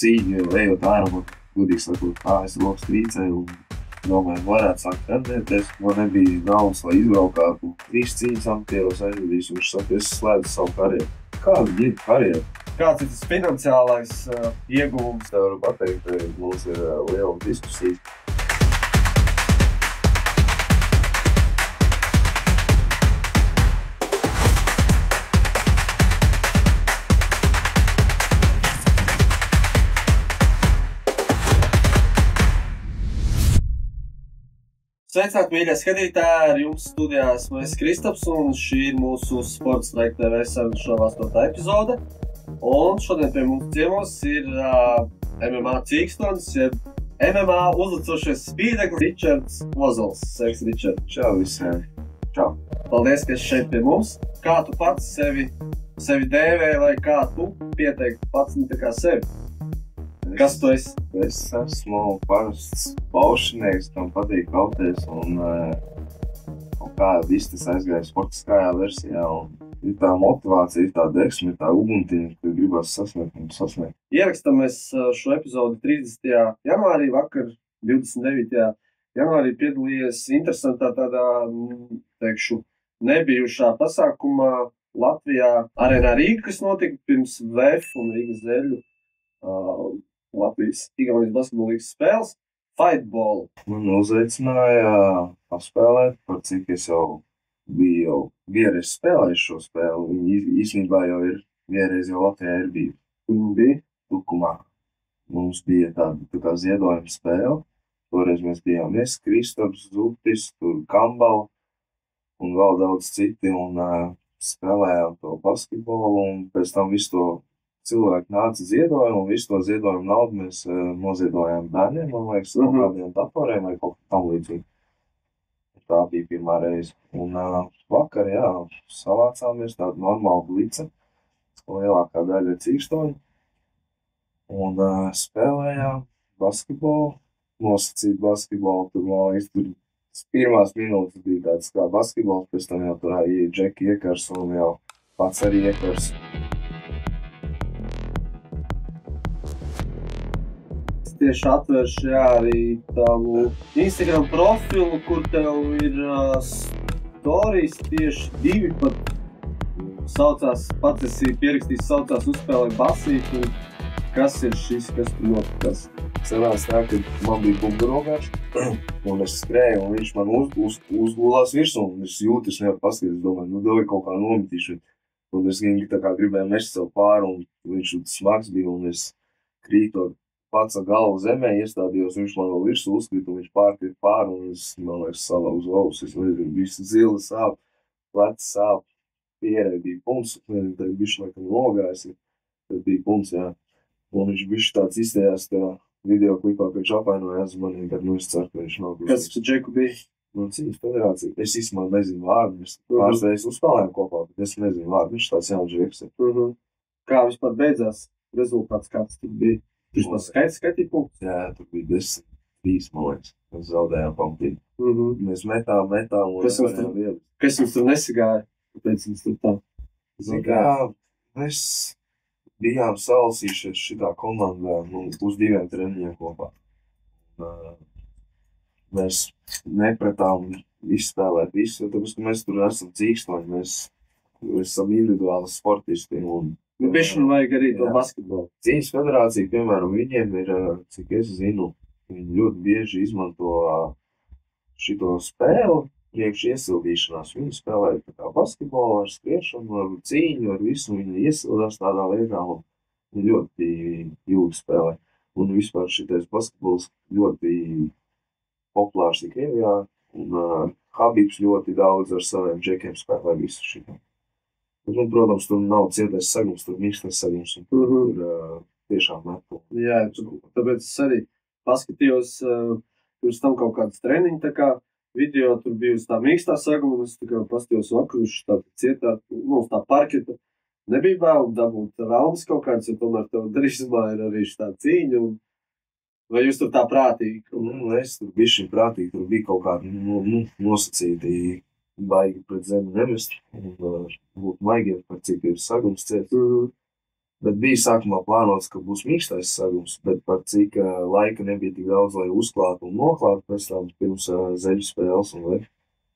cīņu, ejot ārā, gudīgi sakot, kājas rokas trīcēja un domāju, varētu sākt trenēties. Man nebija naudas, lai izbraukātu 3 cīņas amatieros aizvedīs, un viņš saka, es slēdzu savu karjeru. Kāda ir karjera? Kāds ir tas finansiālais ieguvums? Es varu pateikt, ka mums ir liela diskusija. Sveicināti, mīļie skatītāji, ar jums studijās mēs Kristaps, un šī ir mūsu Sports Strike TV sarunu šovā 8. epizode. Un šodien pie mums ciemos ir MMA cīkstonis, jeb MMA uzlicošais spīdeklis Ričards Ozols. Sveiks, Ričard. Čau visiem. Čau. Paldies, ka esi šeit pie mums. Kā tu pats sevi dēvē, vai kā tu pieteiktu pats tā kā sevi? Kas tu esi? Es esmu parasts paušinieks, kam patīk kauties, un kā viss tas aizgāja sportiskajā versijā. Ir tā motivācija, ir tā deksme, ir tā uguntiņa, ka gribas sasniegt. Ierakstam mēs šo epizodi 30. janvārī, vakar 29. janvārī piedalījies interesantā tādā, teikšu, nebijušā pasākumā Latvijā Arēnā Rīga, kas notika pirms VF un Rīgas Zeļu Latvijas Igaunijas basketbolīgas spēles Fightball. Man uzaicināja paspēlēt, par cik es jau biju vienreiz spēlējis šo spēli. Viņi īstenībā jau ir vienreiz jau Latvijā ir bijusi. Viņi bija Tukumā. Mums bija tāda kā ziedojuma spēle. Toreiz mēs bijām Kristaps, Zutis, Kambala un vēl daudz citi. Un spēlējām to basketbolu, un pēc tam visu to cilvēki nāca ziedojumu, un visu to ziedojumu naudu mēs noziedojām bērniem, man liekas, kādiem datoriem vai kaut kā tam līdzīgi. Tā bija pirmā reize. Un vakar, savācāmies tādu normālu blice, lielākā daļa cīkstoņi, un spēlējām basketbolu, nosacīt basketbolu, tur, man liekas, tur pirmās minūtes bija tāds kā basketbols, pēc tam jau tur Džeki Iekars un jau pats arī Iekars. tieši atvēršu arī tavu Instagram profilu, kur tev ir stories tieši 2 pat saucās, pats esi pierakstījis, saucās uzspēlē basīti. Kas ir šis, kas tur notikās? Sanās tā, ka man bija bumburogārs, un es skrēju, un viņš man uzgulās virsū, un es jūtu, es nevaru paskatīties, es domāju, doju kaut kā nomitīšu. Un es tā kā gribēju mest sev pāri, un viņš smags bija, un es krītot pats ar galvu zemē iestādījos, viņš man vēl virsū uzkrīt, un viņš pārkrīt pāri, un es, man liekas, salauzu ausis. Es nezinu, visu zila sāp, plecs sāp, pierē bija pumps, tad bišķi laikam nogājis, tad bija pumps, jā. Un viņš bišķi tāds izstējās tajā video klipā, ka viņš apvainojās manī, bet es ceru, ka viņš nav. Kas tu Džeku bija? Cīņas federācija. Es īstenībā nezinu vārdu, mēs pāris reizes uzspēlējām kopā, bet es nezinu vārdu, viņš tāds jauns Džeks. Kā vispār beidzās rezultāts, kāds tur bija? Viņš man skaitīja punktus? Jā, tur bija 10-3, man liekas. Mēs zaudējām pamatīgi. Mēs metām un nevarējām vielu. Kas jums tur nesigāja? Kāpēc jums tur tā? Jā, mēs bijām salasījušies šitā komandā uz 2 treniņiem kopā. Mēs nepratām izspēlēt visu, tāpēc, ka mēs tur esam cīkstoņi, mēs esam individuāli sportisti. Bišķi vajag arī to basketbolu. Cīņas federācija, piemēram, viņiem ir, cik es zinu, viņi ļoti bieži izmanto šito spēli priekš iesildīšanās. Viņi spēlē tā kā basketbolu ar skriešanu, ar cīņu, ar visu. Viņi iesildās tādā veidā un viņi ļoti ilgi spēlē. Un vispār šitais basketbols ļoti populārs ir Krievijā. Un Habibs ļoti daudz ar saviem džekiem spēlē visu šitā. Un, protams, tur nav cietais sagums, tur mīkstais sagums, un tur tiešām metu. Jā, tāpēc es arī paskatījos pirms tam kaut kādas treniņu, tā kā video tur bija uz tā mīkstā saguma, un es tā kā paskatījos vakaruši tā cietā, uz tā parketa. Nebija vēl dabūt raumas kaut kāds, jo tomēr tev drīzumā ir arī šitā cīņa, un vai jūs tur tā prātīgi? Es tur bišķi prātīgi, tur bija kaut kādi nosacīti baigi pret zemi nemest, un būt maigiem, par cik ir sagums ciet. Bet bija sākumā plānots, ka būs mīkstais sagums, bet par cik laika nebija tik daudz, lai uzklātu un noklātu pēc tam pirms zeļu spēles un vai.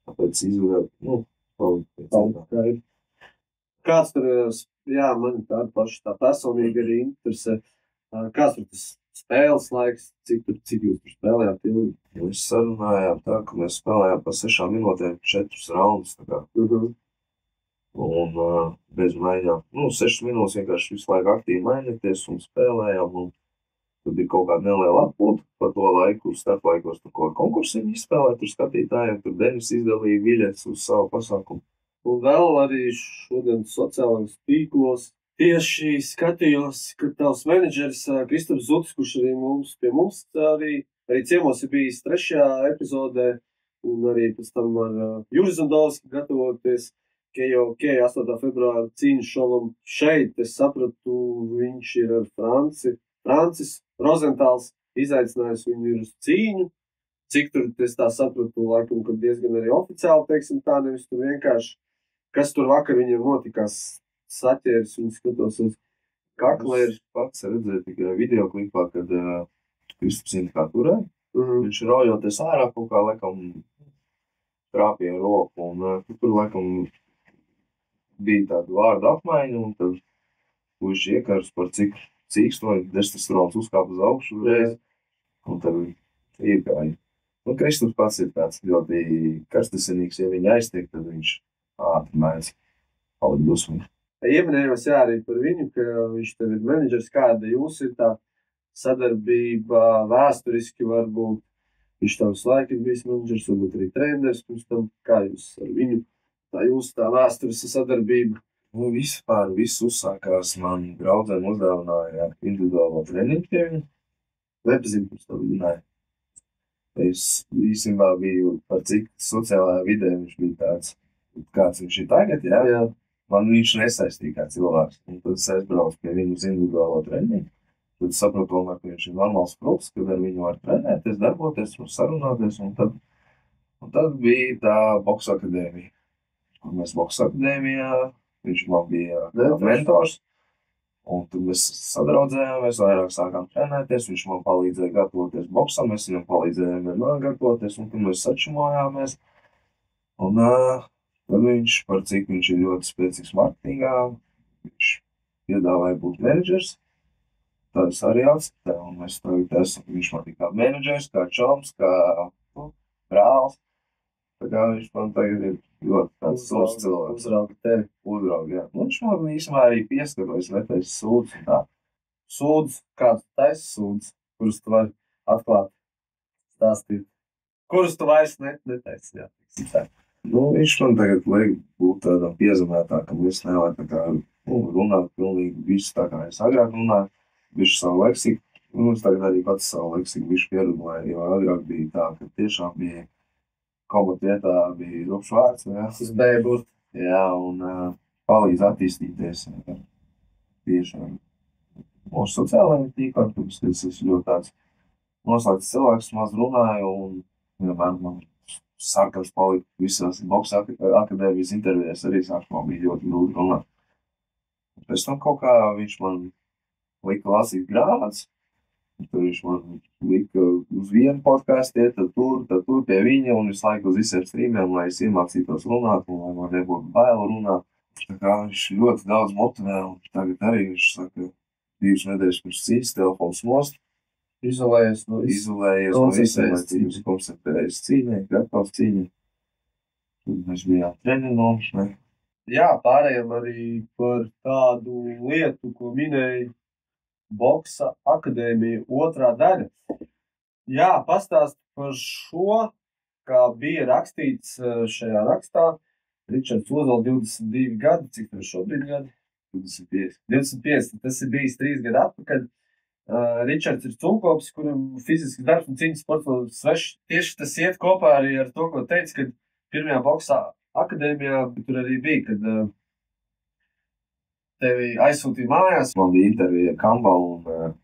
Tāpēc izvēlēt, palika. Kāds tur, jā, man tāda paša tā personīgi arī interesē. Kāds tur tas spēles laiks, cik jūs tur spēlējāt ilgi? Mēs sarunājām tā, ka mēs spēlējām pa 6 minūtēm 4 raundus, tā kā. Un bez maiņām, 6 minūtes vienkārši visu laiku aktīvi mainīties un spēlējām, un tad ir kaut kāda neliela atpūta pa to laiku, starplaikos tur kaut konkursiņu izspēlēt, tur skatītājiem, tur Denis izdalīja biļetes uz savu pasākumu. Un vēl arī šodien sociālajos tīklos tieši skatījos, ka tavs menedžeris Kristaps Zutis, kurš arī pie mums arī ciemos ir bijis 3. epizodē, un arī pēc tam ar Juris Zandovski gatavoties KOK 8. februāra cīņu šovam šeit. Es sapratu, viņš ir ar Francis Rozentāls izaicinājis viņu ir uz cīņu. Cik tur, es tā sapratu, laikam, ka diezgan arī oficiāli, teiksim tā, nevis tur vienkārši. Kas tur vakar viņam notikās? Saķēris un skatos uz kakla. Es pats redzēju tikai videoklipā, kad Kristaps zina, kā turē. Viņš rojoties ārā kaut kā, laikam, trāpīja roku, un tur, laikam, bija tāda vārda apmaiņa, un tad puiši iekars par cik cīkstoņi, testosterons uzkāp uz augšu reiz, un tad iegāja. Kristaps pats ir tāds ļoti karstasinīgs, ja viņa aiztiek, tad viņš ātri mēdz palikt dusmīgi. Ieminējos arī par viņu, ka viņš tev ir menedžers, kāda jūs ir tā sadarbība vēsturiski varbūt. Viņš tev visu laiku ir bijis menedžers, varbūt arī treneris pirms tam, kā jūs ar viņu, tā vēstures sadarbība. Viss uzsākās, man draudzēm uzdāvināja individuālo treniņu pie viņa. Nepazinu pirms tam viņu. Nē. Es īstenībā biju par cik sociālajā vidē viņš bija tāds, kāds viņš ir tagad, jā. Man viņš nesaistīja kā cilvēks. Un tad es aizbraucu pie viņu uz individuālo treniņu. Tad sapratu tomēr, ka viņš ir normāls profs, kad ar viņu var trenēties, darboties un sarunāties. Un tad bija tā boksa akadēmija. Un mēs boksa akadēmijā, viņš man bija mentors. Un tad mēs sadraudzējāmies, vairāk sākām trenēties. Viņš man palīdzēja gatavoties boksam, mēs viņam palīdzējām vienmēr gatavoties. Un tad mēs sačumojāmies. Un tad viņš, par cik viņš ir ļoti spēcīgs marketingā, viņš piedāvāja būt menedžers. Tad es arī atstēju, un mēs tagad esam, viņš man ir kā menedžers, kā čoms, kā brālis. Tā kā viņš man tagad ir ļoti tāds savs cilvēks. Uzrauga tevi. Uzrauga, jā. Viņš man īsumā arī pieskarojas, netais sūdz un tā. Sūdz, kāds taisa sūdz, kurus tu vari atklāt, stāstīt. Kurus tu vairs netaisi, jā. Viņš man tagad liek būt tādam piezemētākam, es nevaru tā kā runāt pilnīgi visu tā kā es agrāk runāju, visu savu leksiku, es tagad arī pats savu leksiku visu pierunāju, jo agrāk bija tā, ka tiešām bija komatu vietā bija rupšs vārds, jā. Tas bija būt. Jā, un palīdz attīstīties tieši mūsu sociālajiem tīkliem, tāpēc, ka es esmu ļoti tāds noslēgts cilvēks, maz runāju, un vienmēr man sarkans palika visās boksa akadēmijas intervijās, arī sākumā bija ļoti grūti runāt. Pēc tam kaut kā viņš man lika lasīt grāmatas, tad viņš man lika uz vienu podcastu iet, tad tur pie viņa, un visu laiku uz visiem streamiem, lai es iemācītos runāt, un lai man nebūtu bail runāt. Tā kā viņš ļoti daudz motivē, un tagad arī viņš saka, 2 nedēļas pirms cīņas telefons nost. Izolējies no visiem, lai cīņas koncentrējas cīņai, gatavs cīņai. Tad mēs bijām treniņos, ne? Jā, pārējām arī par tādu lietu, ko minēja Boksa akadēmija 2. daļa. Jā, pastāst par šo, kā bija rakstīts šajā rakstā. Ričards Ozols 22 gadi, cik tev šobrīd gadi? 25. 25, tas ir bijis 3 gadi atpakaļ. Ričards ir cūkops, kuram fizisks darbs un cīņas sports vēl svešs. Tieši tas iet kopā arī ar to, ko teica, kad pirmajā boksa akadēmijā tur arī bija, kad tevi aizsūtīja mājās. Man bija intervija ar Kambalu, un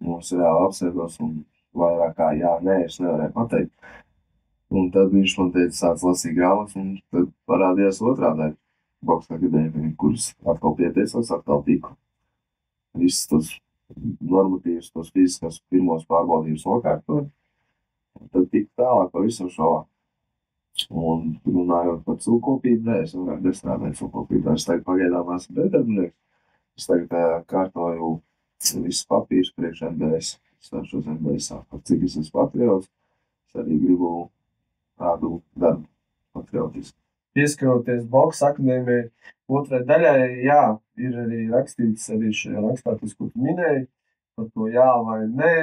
mums reāli apsēdos, un vairāk kā jā, nē, es nevarēju pateikt. Un tad viņš man teica, sāc lasīt grāmatas, un tad parādījās 2. daļa boksa akadēmija, kuras atkal pieteicos, atkal tiku. visus tos normatīvus, tos fiziskos pirmos pārbaudījumus nokārtoju. Tad tik tālāk pavisam šovā. Un runājot par cūkopību, es vairāk nestrādāju cūkopībā. Es tagad pagaidām esmu bezdarbnieks. Es tagad kārtoju visus papīrus priekš MBS. Es stāšos MBS-ā. Cik es esmu patriots, es arī gribu tādu darbu patriotisku. Pieskaroties Boksa akadēmijai otrai daļai, jā, ir arī rakstīts arī šajā rakstā, tas, ko tu minēji, par to jā vai nē,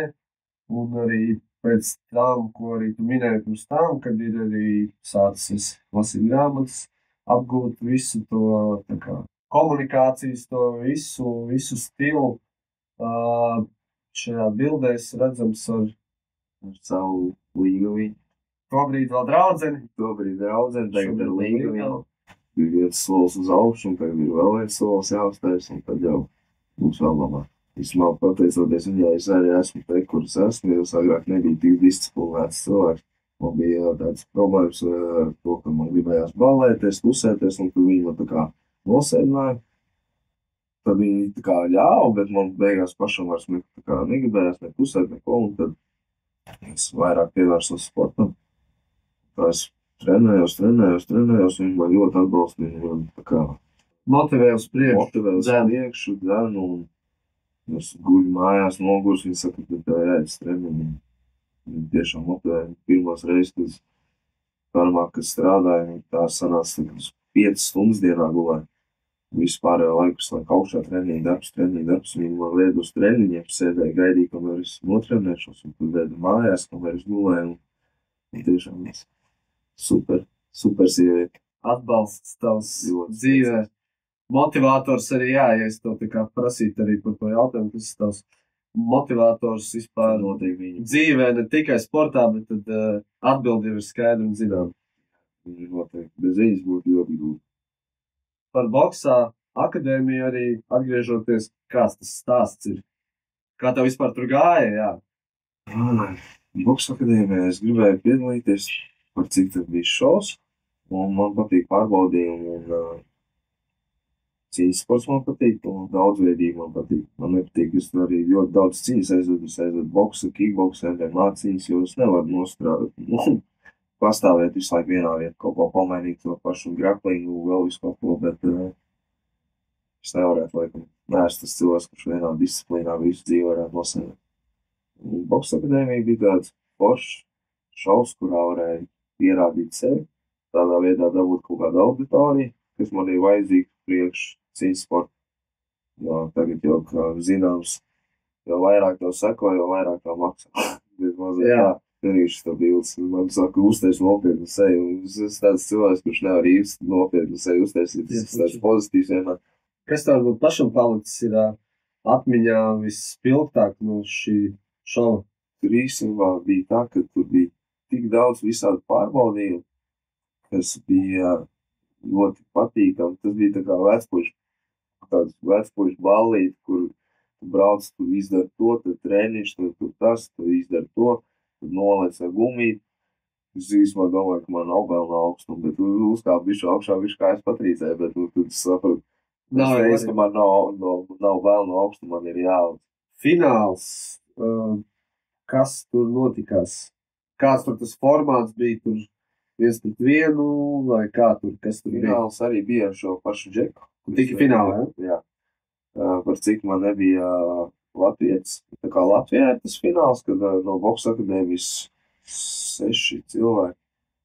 un arī pēc tam, ko arī tu minēji pirms tam, kad ir arī sācis lasīt grāmatas, apgūt visu to tā kā komunikācijas, to visu stilu. Šajā bildēs redzams ar savu līgaviņu. Tobrīd vēl draudzeni. Tagad ir līgaviņu. Ir viens solis uz augšu, un tagad ir vēl viens solis jāuztais, un tad jau būs vēl labāk. Vismā pateicoties viņai, es arī esmu te, kuras esmu, jo agrāk nebija tik disciplinēts cilvēks. Man bija tāds problēmas ar to, ka man gribējās ballēties, pusēties, un tad viņi man tā kā nosēdināja. Tad viņi tā kā ļāva, bet man beigās pašam vairs negribējās ne pusēt, neko, un tad es vairāk pievērsos sportam. Tā es trenējos, viņi man ļoti atbalsta, viņi man tā kā motivē uz priekšu, dzēnu, un es guļu mājās, nogurs, viņi saka, ka tev jāiet treniņu. Viņi tiešām motivē. Pirmās reizes, kad parmāk, kad strādāju, tā sanāca 5 stundas dienā gulēju. Vispārējo laiku, es laiku augšā treniņu darbs. Viņi man veda uz treniņiem, sēdēja, gaidīja, kamēr es notrenēšos, un tad veda mājās, kamēr es gulēju. Un tiešām super sieviete. Atbalsts tavs dzīvē. Motivators arī, jā, ja es to tā kā prasītu arī par to jautājumu, kas ir tavs motivators vispār dzīvē, ne tikai sportā, bet tad atbildi ir skaidra un zinām. Viņi noteikti. Bez viņas būtu ļoti grūti. Par Boksa akadēmiju arī atgriežoties, kāds tas stāsts ir? Kā tev vispār tur gāja, jā? Boksa akadēmijā es gribēju piedalīties, par cik tad bija šovs, un man patīk pārbaudījumi, un cīņas sports man patīk, un daudzveidīgi man patīk. Man nepatīk, es arī ļoti daudz cīņas aizvedu boksu, kickboksu, MMA cīņas, jo es nevaru nostrādāt, pastāvēt visu laiku vienā vietā, kaut ko pamainīt, to pašu grapplingu, vēl visu kaut ko, bet es nevarētu, laikam, neesmu tas cilvēks, kurš vienā disciplīnā visu dzīvi varētu nosēdēt. Boksa akadēmija bija tāds foršs šovs, kurā varēja pierādīt sevi, tādā veidā dabūt kaut kādu auditoriju, kas man ir vajadzīga priekš cīņas sporta. Jo tagad jau, kā zināms, jo vairāk tev seko, jo vairāk tev maksā. Bet mazliet tā, vienīši stabils. Man saka, uztais nopietnu seju. Es tāds cilvēks, kurš nevar īsti nopietnu seju uztaisīt. Tas tāds pozitīvs vienmēr. Kas tev varbūt pašam palicis ir atmiņā vispilgtāk no šī šova? Tur īstenībā bija tā, ka tur bija tik daudz visādi pārbaudījumu, kas bija ļoti patīkami. Tas bija tā kā vecpuļu ballīti, kur tu brauc, tu izdari to, tad treniņš, tad tas, tad izdari to, tad nolec ar gumīti. Es īstenībā domāju, ka man nav vēl no augstuma, bet tu uzkāp bišķi augšā, bišķi kājas patrīcēja, bet tu saprati, ka man nav vēl no augstuma, man ir jāaudz. Fināls, kas tur notikās? Kāds tur tas formāts bija tur? 1-1, vai kā tur, kas tur bija? Fināls arī bija ar šo pašu džeku. Tiki finālā, jā? Par cik man nebija latvietis. Tā kā Latvijā ir tas fināls, kad no Boksa akadēmijas 6 cilvēki,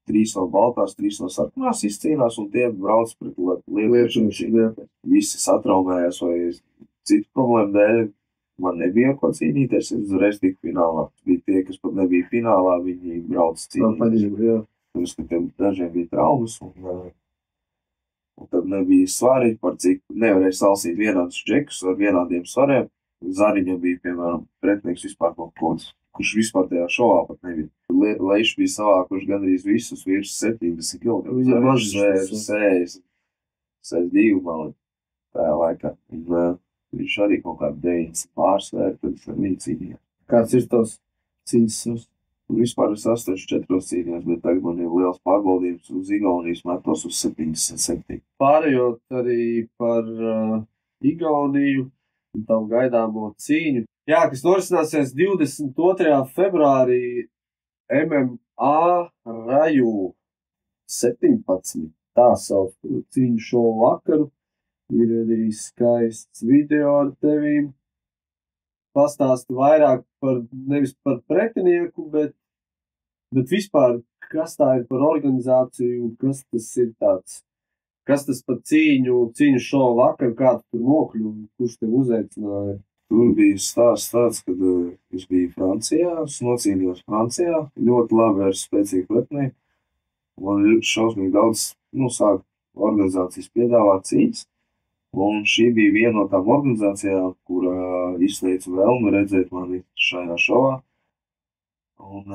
3 no baltās, 3 no sarkanās izcīnās, un tie brauc pret lietuviešiem. Visi satraumējās vai citu problēmu dēļ. Man nebija ko cīnīties, es uzreiz tiku finālā. Bija tie, kas pat nebija finālā, viņi brauc cīnīties. Dažiem bija traumas, un tad nebija svari, par cik nevarēja salsīt vienādus džekus ar vienādiem svariem. Zariņam bija, piemēram, pretinieks vispār kaut kods, kurš vispār tajā šovā pat nebija. Leiši bija savākuši gandrīz visus virs 70 kg. Viņa mažas 62 mali tajā laikā. Un viņš arī kaut kādu 9 pārsvēra, tad viņi cīnījās. Kāds ir tavs cīņas savs? Vispār es 84 cīnījos, bet tagad man ir liels pārbaudījums uz Igaunijas metos uz 77. Pārējot arī par Igauniju, un tavu gaidāmo cīņu. Jā, kas norisināsies 22. februārī MMA Raju 17. Tā sauc cīņu šovu vakaru. Ir arī skaists video ar tevīm. Pastāsti vairāk nevis par pretinieku, bet vispār, kas tā ir par organizāciju, kas tas ir tāds, kas tas par cīņu šovu vakaru, kā tu tur nokļuvi, kurš tev uzaicināja? Tur bija stāsts tāds, kad es biju Francijā, es nocīnījos Francijā, ļoti labi ar spēcīgu pretinieku. Man ir šausmīgi daudz, sāk organizācijas piedāvāt cīņas. Un šī bija viena no tām organizācijām, kura izteica vēlmi redzēt mani šajā šovā. Un,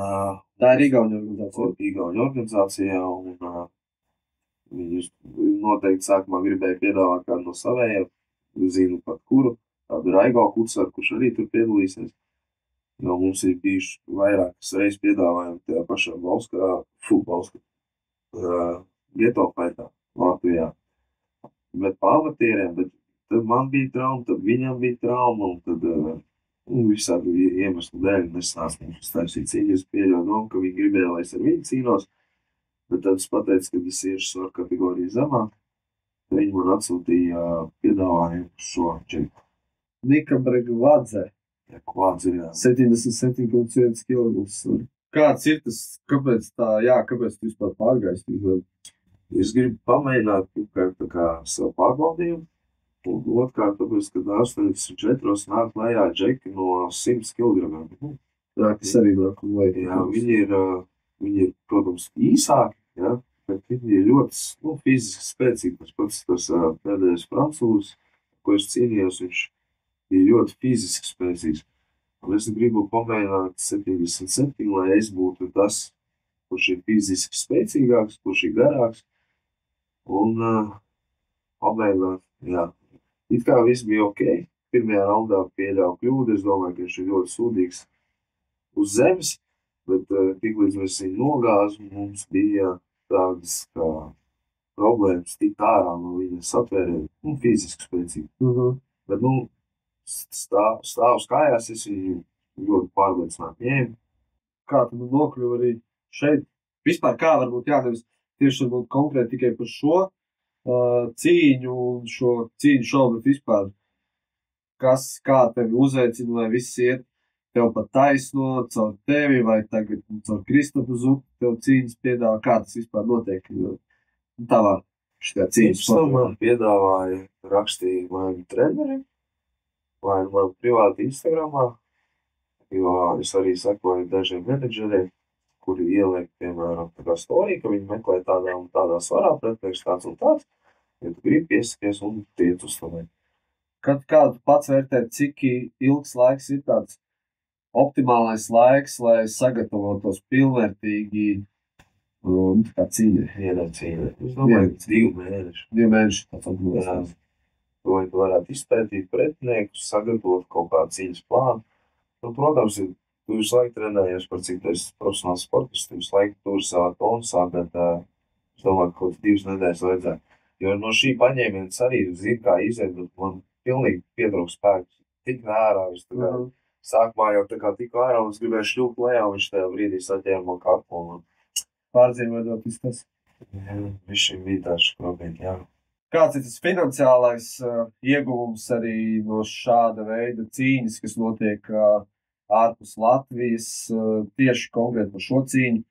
tā ir Igauņu organizācija. Igauņu organizācijā, un viņus noteikti sākumā gribēja piedāvāt kādu no savējiem, zinu pat kuru, tādu Raigo Kucaru, kurš arī tur piedalīsies. Jo mums ir bijuši vairākas reizes piedāvājumi tajā pašā Geto fightā Latvijā. Bet pamatieriem, bet tad man bija trauma, tad viņam bija trauma, un tad visādi iemeslu dēļ nesnāca mums taisīt cīņas, pieļauju domu, ka viņi gribēja, lai es ar viņu cīnos, bet tad es pateicu, ka es iešu svaru kategoriju zemāk, tad viņi man atsūtīja piedāvājumu šo džeku. Nika Bregvadze. Jā, Kvadze, jā. 77,1 kg. Kāds ir tas, kāpēc tu vispār pārgājis? Es gribu pamēģināt tā kā savu pārbaudījumu, un otrkārt, tāpēc, kad 84 nāk lejā džeki no 100 kg. Jā, kas arī nāk lejā. Jā, viņi ir, protams, īsāki, jā, bet viņi ir ļoti fiziski spēcīgi. Tas pēdējais francūzs, ko es cīnījos, viņš ir ļoti fiziski spēcīgs. Un es gribu pamēģināt 77, lai es būtu tas, kurš ir fiziski spēcīgāks, kurš ir garāks. Un pamēģināt, jā. It kā viss bija ok. Pirmajā raundā pieļāvu kļūdu. Es domāju, ka viņš ir ļoti sūdīgs uz zemes, bet tiklīdz mēs viņu nogāzu, mums bija tādas kā problēmas tikt ārā no viņa satvērē, fiziski spēcīgi. Bet, stāvus kājās, es viņu ļoti pārliecināti ņēmu. Kā tu nokļuvi arī šeit? Vispār kā varbūt nevis tieši varbūt konkrēti tikai par šo cīņu un šo cīņu šovu, bet vispār kā tevi uzaicina, vai viss iet tev pa taisno, caur tevi, vai tagad caur Kristofu Zupu tev cīņas piedāvā, kā tas vispār notiek tavā šitā cīņas sportā? Man piedāvāja rakstīja mani trenerim, vai man privāti Instagramā, jo es arī sekoju dažiem menedžeriem, kuri ieliek, piemēram, tā kā storiju, ka viņi meklē tādā un tādā svarā, pretnieks tāds un tāds, ja tu gribi piesakies un tiec uz to. Kā tu pats vērtē, cik ilgs laiks ir tāds optimālais laiks, lai sagatavotos pilnvērtīgi kā cīņa? Vienai cīņai. Es domāju, 2 mēneši. 2 mēneši tāds optimāls. Lai tu varētu izpētīt pretiniekus, sagatavot kaut kādu cīņas plānu. Protams, tu visu laiku trenējies par cik tu esi profesionāls sportists, tu visu laiku turi savā tonusā, bet es domāju, ka kaut 2 nedēļas vajadzētu. Jo no šī paņēmienas arī zinu, kā iziet, bet man pilnīgi pietrūkst spēks. Tik ārā, sākumā jau tā kā tik ārā, un es gribēju šļūt lejā, un viņš tajā brīdī saķēra man kaklu. Pārdzīvot tas? Viņš bija tāds škrobīgi, jā. Kāds ir tas finansiālais ieguvums arī no šāda veida cīņas, kas notiek ārpus Latvijas, tieši konkrēti par šo cīņu?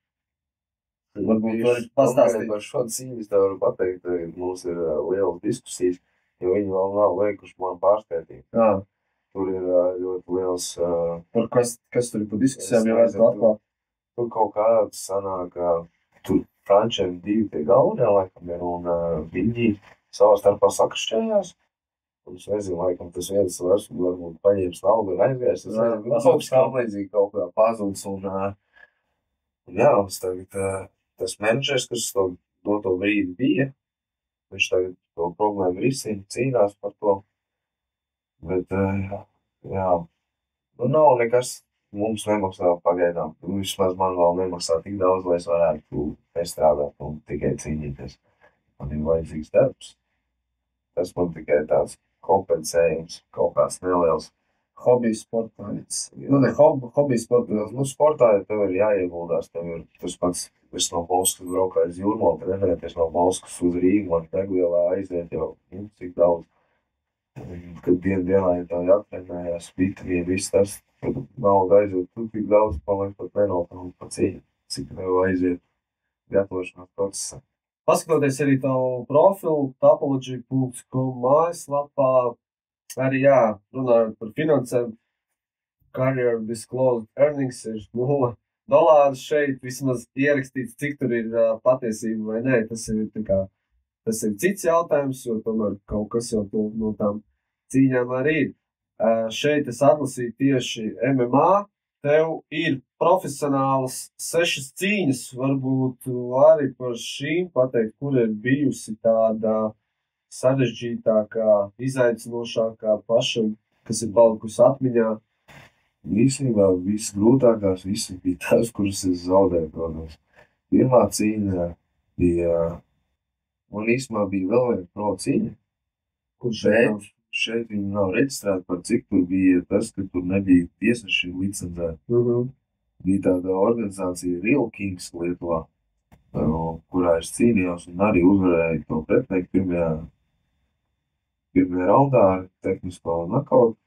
Varbūt var pastāstīt. Par šo cīņu es tev varu pateikt, mums ir lielas diskusijas, jo viņi vēl nav veikuši man pārskaitību. Tur ir ļoti liels... Par kas tur ir par diskusijām, jau vajadzētu atklāt? Tur kaut kāds sanāk, tur frančiem 2 tie galvenie, laikam ir, un viņi savā starpā sakrišķējās. Un es nezinu, laikam tas viens vairs varbūt paņēmis naudu un aizgājis. Es nezinu, kaut kā līdzīgi kaut kā pazuds. Un jā, un tagad tas menedžers, kas to doto brīdi bija, viņš tagad to problēmu risina, cīnās par to. Bet, jā, nav nekas mums nemaksā pagaidām. Vismaz man vēl nemaksā tik daudz, lai es varētu nestrādāt un tikai cīnīties. Man ir vajadzīgs darbs. Tas man tikai tāds kompensējums, kaut kāds neliels. Hobiju sportājums. Ne hobiju sportājums. Sportā tev ir jāieguldās, tev ir tas pats, es no Bauskas braukāju uz Jūrmalu, trenēties no Bauskas uz Rīgu, man Degvielā aiziet jau, cik daudz. Kad dienā ir tā jātrenējās, vitamīni, viss tas, kad nauda aiziet, tu tik daudz paliek pat nenopelnīt pa cīņu, cik tev aiziet gatavošanās procesā. Paskatoties arī tavu profilu, topology.com mājaslapā, arī runājot par finansēm, career disclosed earnings ir $0 šeit, vismaz ierakstīts, cik tur ir patiesība vai nē, tas ir cits jautājums, jo tomēr kaut kas jau no tām cīņām arī ir. Šeit es atlasīju tieši MMA, tev ir profesionālas 6 cīņas, varbūt arī par šīm pateikt, kur ir bijusi tāda sarežģītākā, izaicinošākā pašam, kas ir palikusi atmiņā. Īstenībā visgrūtākās visi bija tās, kuras es zaudēju, protams. Pirmā cīņa bija, man īstenībā bija vēl viena pro cīņa, bet šeit viņi nav reģistrēti par cik tur bija tas, ka tur nebija tiesneši licencēti. Bija tāda organizācija Real Kings Lietuvā, kurā es cīnījos un arī uzvarēju to pretinieku pirmajā raundā ar tehnisko nakautu.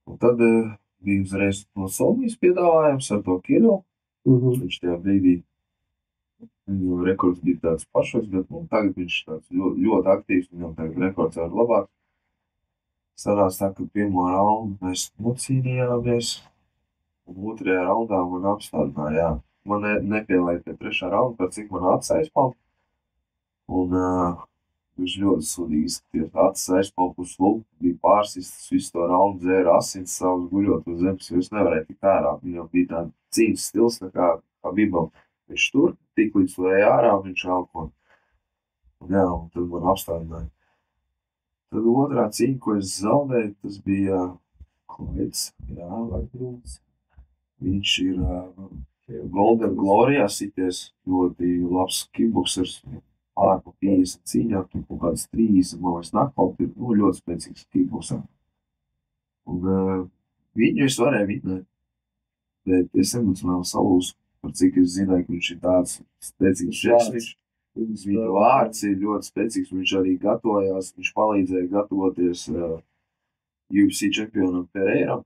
Un tad bija uzreiz no Somijas piedāvājums ar to Kirilu. Viņš tajā brīdī, viņu rekords bija tāds pašos, bet tagad viņš tāds ļoti aktīvs, viņam tagad rekords var labāk. Sanās tā, ka pirmo raundu mēs nocīnījāmies, un otrajā raundā man apstādināja, man nepielaid pie trešā raunda, par cik man acis aizpalp. Un viņš ļoti sudīgi izskatījās, acis aizpalp uz slupu, bija pārsistas, visu to raundu dzēra asins savus guļot uz zemes, jo es nevarēju tikt ārā. Viņam bija tāda cīņas stils, tā kā Habibam. Viņš tur, tik līdz to ej ārā, viņš elpo. Un tad man apstādināja. Tad otrā cīņa, ko es zaudēju, tas bija Klaids, Vargrūns. Viņš ir Golden Glorijā sities, ļoti labs kickboksers, ārpa 50 cīņā, tur kaut kāds 30, man liekas, nakpaut ir ļoti spēcīgs kickboksers. Un viņu es varēju vinēt, bet es emocionāli salūzu, par cik es zināju, ka viņš ir tāds spēcīgs žēsniņš. Viņa vārds ir ļoti spēcīgs, viņš arī gatavojās, viņš palīdzēja gatavoties UFC čempionam Pereiram.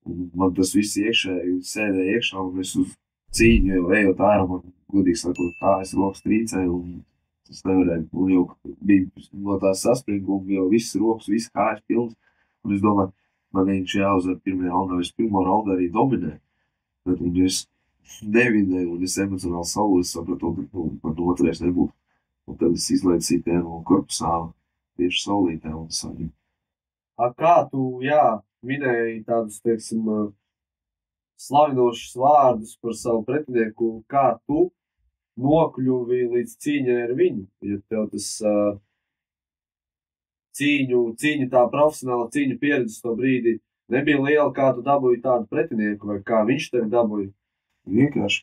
Un man tas viss iekšēji sēdēja iekšā, un es uz cīņu jau ejot ārā, man godīgi sakot, kājas rokas trīcēja, un tas nevarēja. Un jau bija no tās saspringuma, jau viss rokas, viss kājas pilns. Un es domāju, man viņš jāuzvar pirmajā raundā, es pirmo raundu arī dominēju. Bet es nevinēju, un es emocionāli salūzu, sapratu, ka man otrais nebūtu. Un tad es izlaidu sitienu no korpusā tieši saulītē un saņemu. Kā tu, minēji tādus, teiksim, slavinošus vārdus par savu pretinieku, kā tu nokļuvi līdz cīņai ar viņu, ja tev tas cīņu tā profesionāla cīņu pieredze to brīdi nebija liela, kā tu dabūji tādu pretinieku, vai kā viņš tevi dabūja? Vienkārši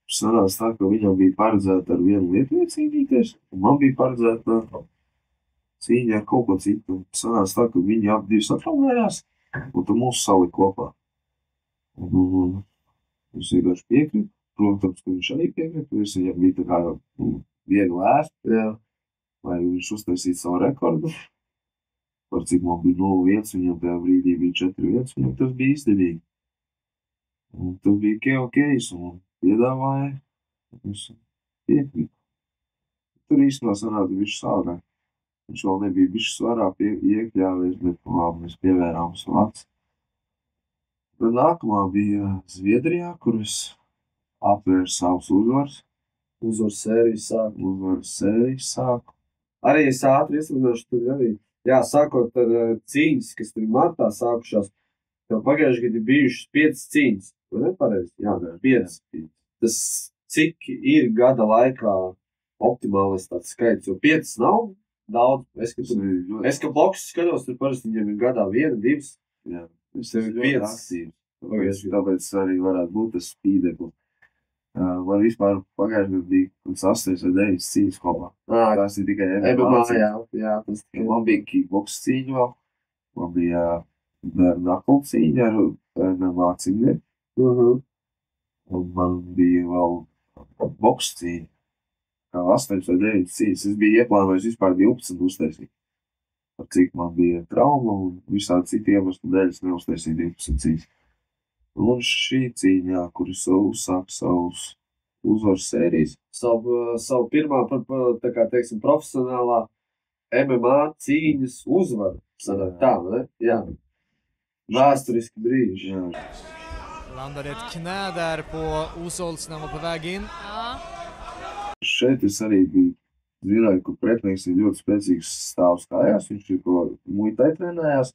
sanāca tā, ka viņam bija paredzēta ar vienu lietu cīnīties, un man bija paredzēta cīņa ar kaut ko citu. Sanāca tā, ka viņi ap divi satraumējās, un tu mūs salika kopā. Un es vienkārši piekrītu. Protams, ka viņš arī piekrītu. Es viņam bija tā kā viegli ēst, lai viņš uztaisītu savu rekordu. Par cik man bija 0-1, viņam tajā brīdī bija 4-1, viņam tas bija izdevīgi. Un tas bija okejs, un piedāvāja. Es piekrītu. Tur īstenībā sanāca višķi sākāk. Viņš vēl nebija bišķi svarā iekļāvies, bet labi, mēs pievērām savu aci. Tad nākamā bija Zviedrijā, kur es apvēru savus uzvaras. Uzvaras sērijas sāku. Arī es ātri ieslīdināšu tur arī. Sākot ar cīņas, kas tur martā sākušās, tev pagājuši gadi bijušas 5 cīņas. Vai nepareizi? Jā, 5. Tas cik ir gada laikā optimālais tāds skaits, jo 5 nav daudz. Es, ka boksu skatos, tur parasti viņiem ir gadā 1, 2. Jā, es tev ir 5 aktīvs. Tāpēc arī varētu būt tas spīdeklis. Man vispār pagājušajā gadā bija kaut kāds 8 vai 9 cīņas kopā. Tās ir tikai MMA, cīņas. jā, tas Man bija kickboks cīņa vēl. Man bija knuckle cīņa ar MMA cīņiem. Un man bija vēl boks cīņa. Kā 8 vai 9 cīņas. Es biju ieplānojis vispār 12 uztaisīt. Par cik man bija trauma un visādi citi iemesli dēļ es neuztaisīju 12 cīņas. Un šī cīņā, kur es uzsāku savus uzvaras sērijas. Savu pirmā, tā kā teiksim, profesionālā MMA cīņas uzvaru. Sanāk tā, ne? Jā. Vēsturiski brīži. Jā. Landade ett knä där på Osols när han var på väg in. Šeit es arī biju zināju, ka pretinieks ir ļoti spēcīgs stāvs kājās. Viņš ir ko muitai trenējās.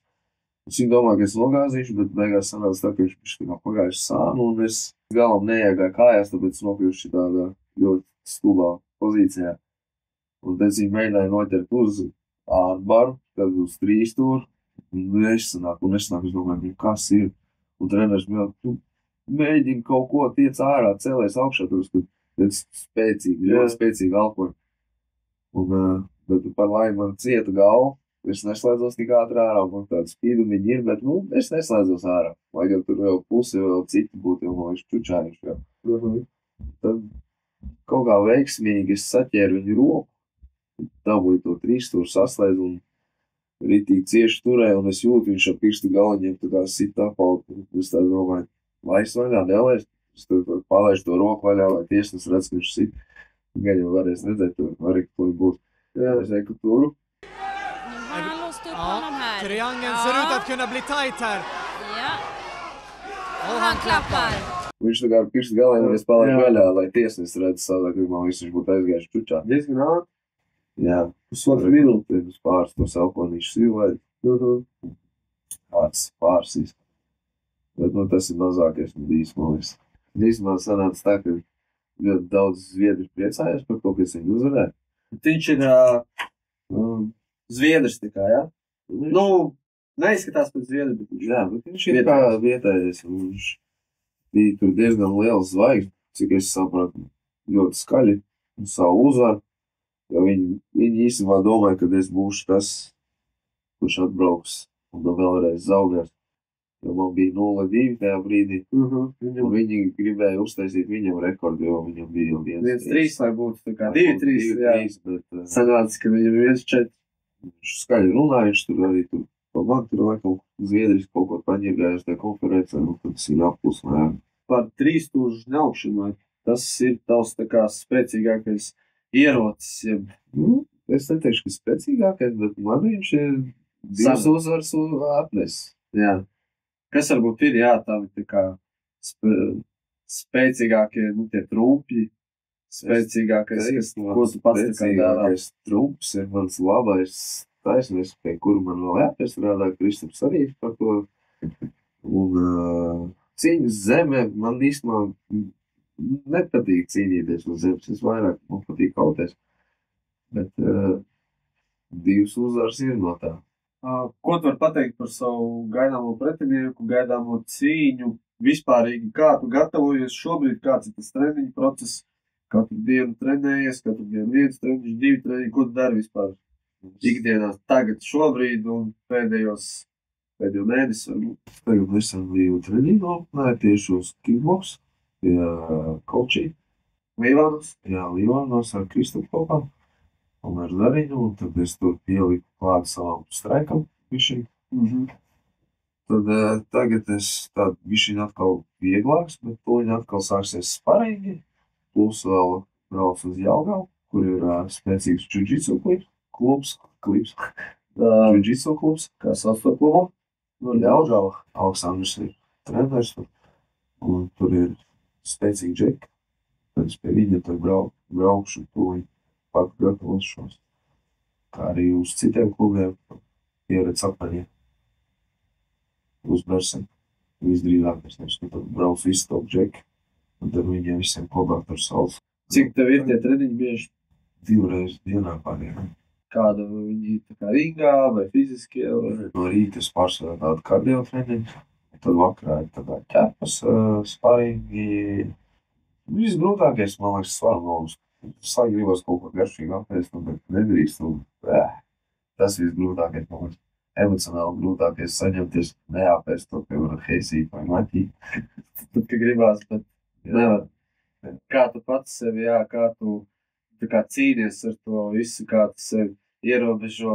Es viņu domāju, ka es nogāzīšu, bet beigās sanāca tā, ka viņš bija tā kā pagājuši sānu, un es galam neiegāju kājās, tāpēc nokļuvuši tādā ļoti stulbā pozīcijā. Un tad viņi mēģināja noķert uz ārbaru, tad uz trīstūru, un nesanāk, es domāju, kas ir? Un treneris man, tu mēģini kaut ko tiec ārā, cēlies augšā, tad spēcīgi, ļoti spēcīgi alkoļi. Bet par laimi man cieta galva. Es neslēdzos tik ātri ārā, man tāda spīdumiņa ir, bet, es neslēdzos ārā. Lai gan tur vēl pusi vēl citi būtu, jo man liekas čučājuši vēl. Tad kaut kā veiksmīgi es saķēru viņu roku, dabūju to trīstūru saslēdzu un ritīgi cieši turēju, un es jūtu viņš ar pirkstu galiņiem tā kā sit apaut. Es tā domāju, laist vaļā, nelaist. Es tur palaišu to roku vaļā, lai tiesnes redz, ka viņš sit. Gan jau varēs redzēt, arī, ka to būs. Es reiku turu. Ja, triangeln ser ut att kunna bli tajt här. Ja. Och han klappar. Viņš tā kā ar pirkstu galiem varēs palaikt vaļā, lai tiesnes redz savā, ka man viss viņš būtu aizgājuši čučā. Diezgan ātri. Jā, pusotru minūti pirms pāris tos alkoholīšus silvēju. Pārsīs. Bet, tas ir mazākais no bijis, man liekas. Īstenībā sanāca tā, ka ļoti daudz zviedri priecājās par to, ka es viņu uzvarēju. Viņš ir zviedrs tikai, jā? Neizskatās pēc zviedri, bet viņš jā, bet viņš ir kā vietējais. Viņš bija tur diezgan liels zvaigznes, cik es sapratu, ļoti skaļi un savu uzvaru. Jo viņi īstenībā domāja, ka es būšu tas, kurš atbrauks un vēlreiz zaudēs. Jo man bija 0-2 tajā brīdī. Un viņi gribēja uztaisīt viņam rekordu, jo viņam bija jau 1-3, lai būtu tā kā 2-3, jā. Bet sanāca, ka viņam ir 1-4. Viņš skaļi runāja, viņš tur arī pa man tur laikam zviedris kaut ko paņirgājās tajā konferencē, un tad es viņu apklusināju. Par trīstūžu ņaukšanu, tas ir tavs tā kā spēcīgākais ierocis, jeb? Es neteikšu, ka spēcīgākais, bet man viņš ir divas uzvaras atnes. Jā. Kas varbūt ir, jā, tavi tā kā spēcīgākie, tie trūpji, spēcīgākais, ko tu pats tā kā dārā? Spēcīgākais trumps ir mans labais taisnēs, pie kuru man vēl jāpiestrādā, Kristaps arī par to. Un cīņas zemē man īstenībā nepatīk cīnīties uz zemes, es vairāk man patīk kauties. Bet divas uzvaras ir no tā. Ko tu vari pateikt par savu gaidāmo pretinieku, gaidāmo cīņu? Vispārīgi, kā tu gatavojies šobrīd, kāds ir tas treniņu process? Katru dienu trenējies, katru dienu 1 treniņš, 2 treniņi, ko tu dari vispār? Ikdienā tagad šobrīd un pēdējo mēnesi varbūt. Tagad nesen biju treniņu noplināju tieši uz kickboks, pie Kolčī. Līvānos? Jā, Līvānos ar Kristapu kopā un ar Zariņu, un tad es tur pieliku klāt savam straikam višķiņ. Tad tagad es tādu višķiņ atkal vieglāks, bet toļi atkal sāksies sparingi. Plus vēl brauc uz Jelgavu, kur ir spēcīgs džudžitsu klubs. Džudžitsu klubs. Kā sauc to klubu? Jelgava. Aleksandrs ir treneris. Un tur ir spēcīgi džeki. Tad es pie viņa tur braukšu toļi pat gatavošos. Kā arī uz citiem klubiem pieredz apaļie. Uz Bersenu. Visdrīzāk es nevis, ka tad brauc visi top džeki. Un tad viņiem visiem kopā tur sauc. Cik tev ir tie treniņi bieži? 2 reizes dienā pārējām. Kāda viņi tā kā ringā vai fiziskie? Vai? No rīta es pārsvarā tādu kardio treniņu, tad vakarā ir tādā ķepas sparingi, Visgrūtākais, man liekas, svaru nomus. Sāk gribas kaut ko garšīgu apēst, bet nedrīkst. Tas visgrūtākais, man liekas. Emocionāli grūtākais saņemties, neapēst to, piemēram, heisīt vai maķīt. Tad, ka gribās, bet nevar. Kā tu pats sevi, kā tu tā kā cīnies ar to visu, kā tu sevi ierobežo.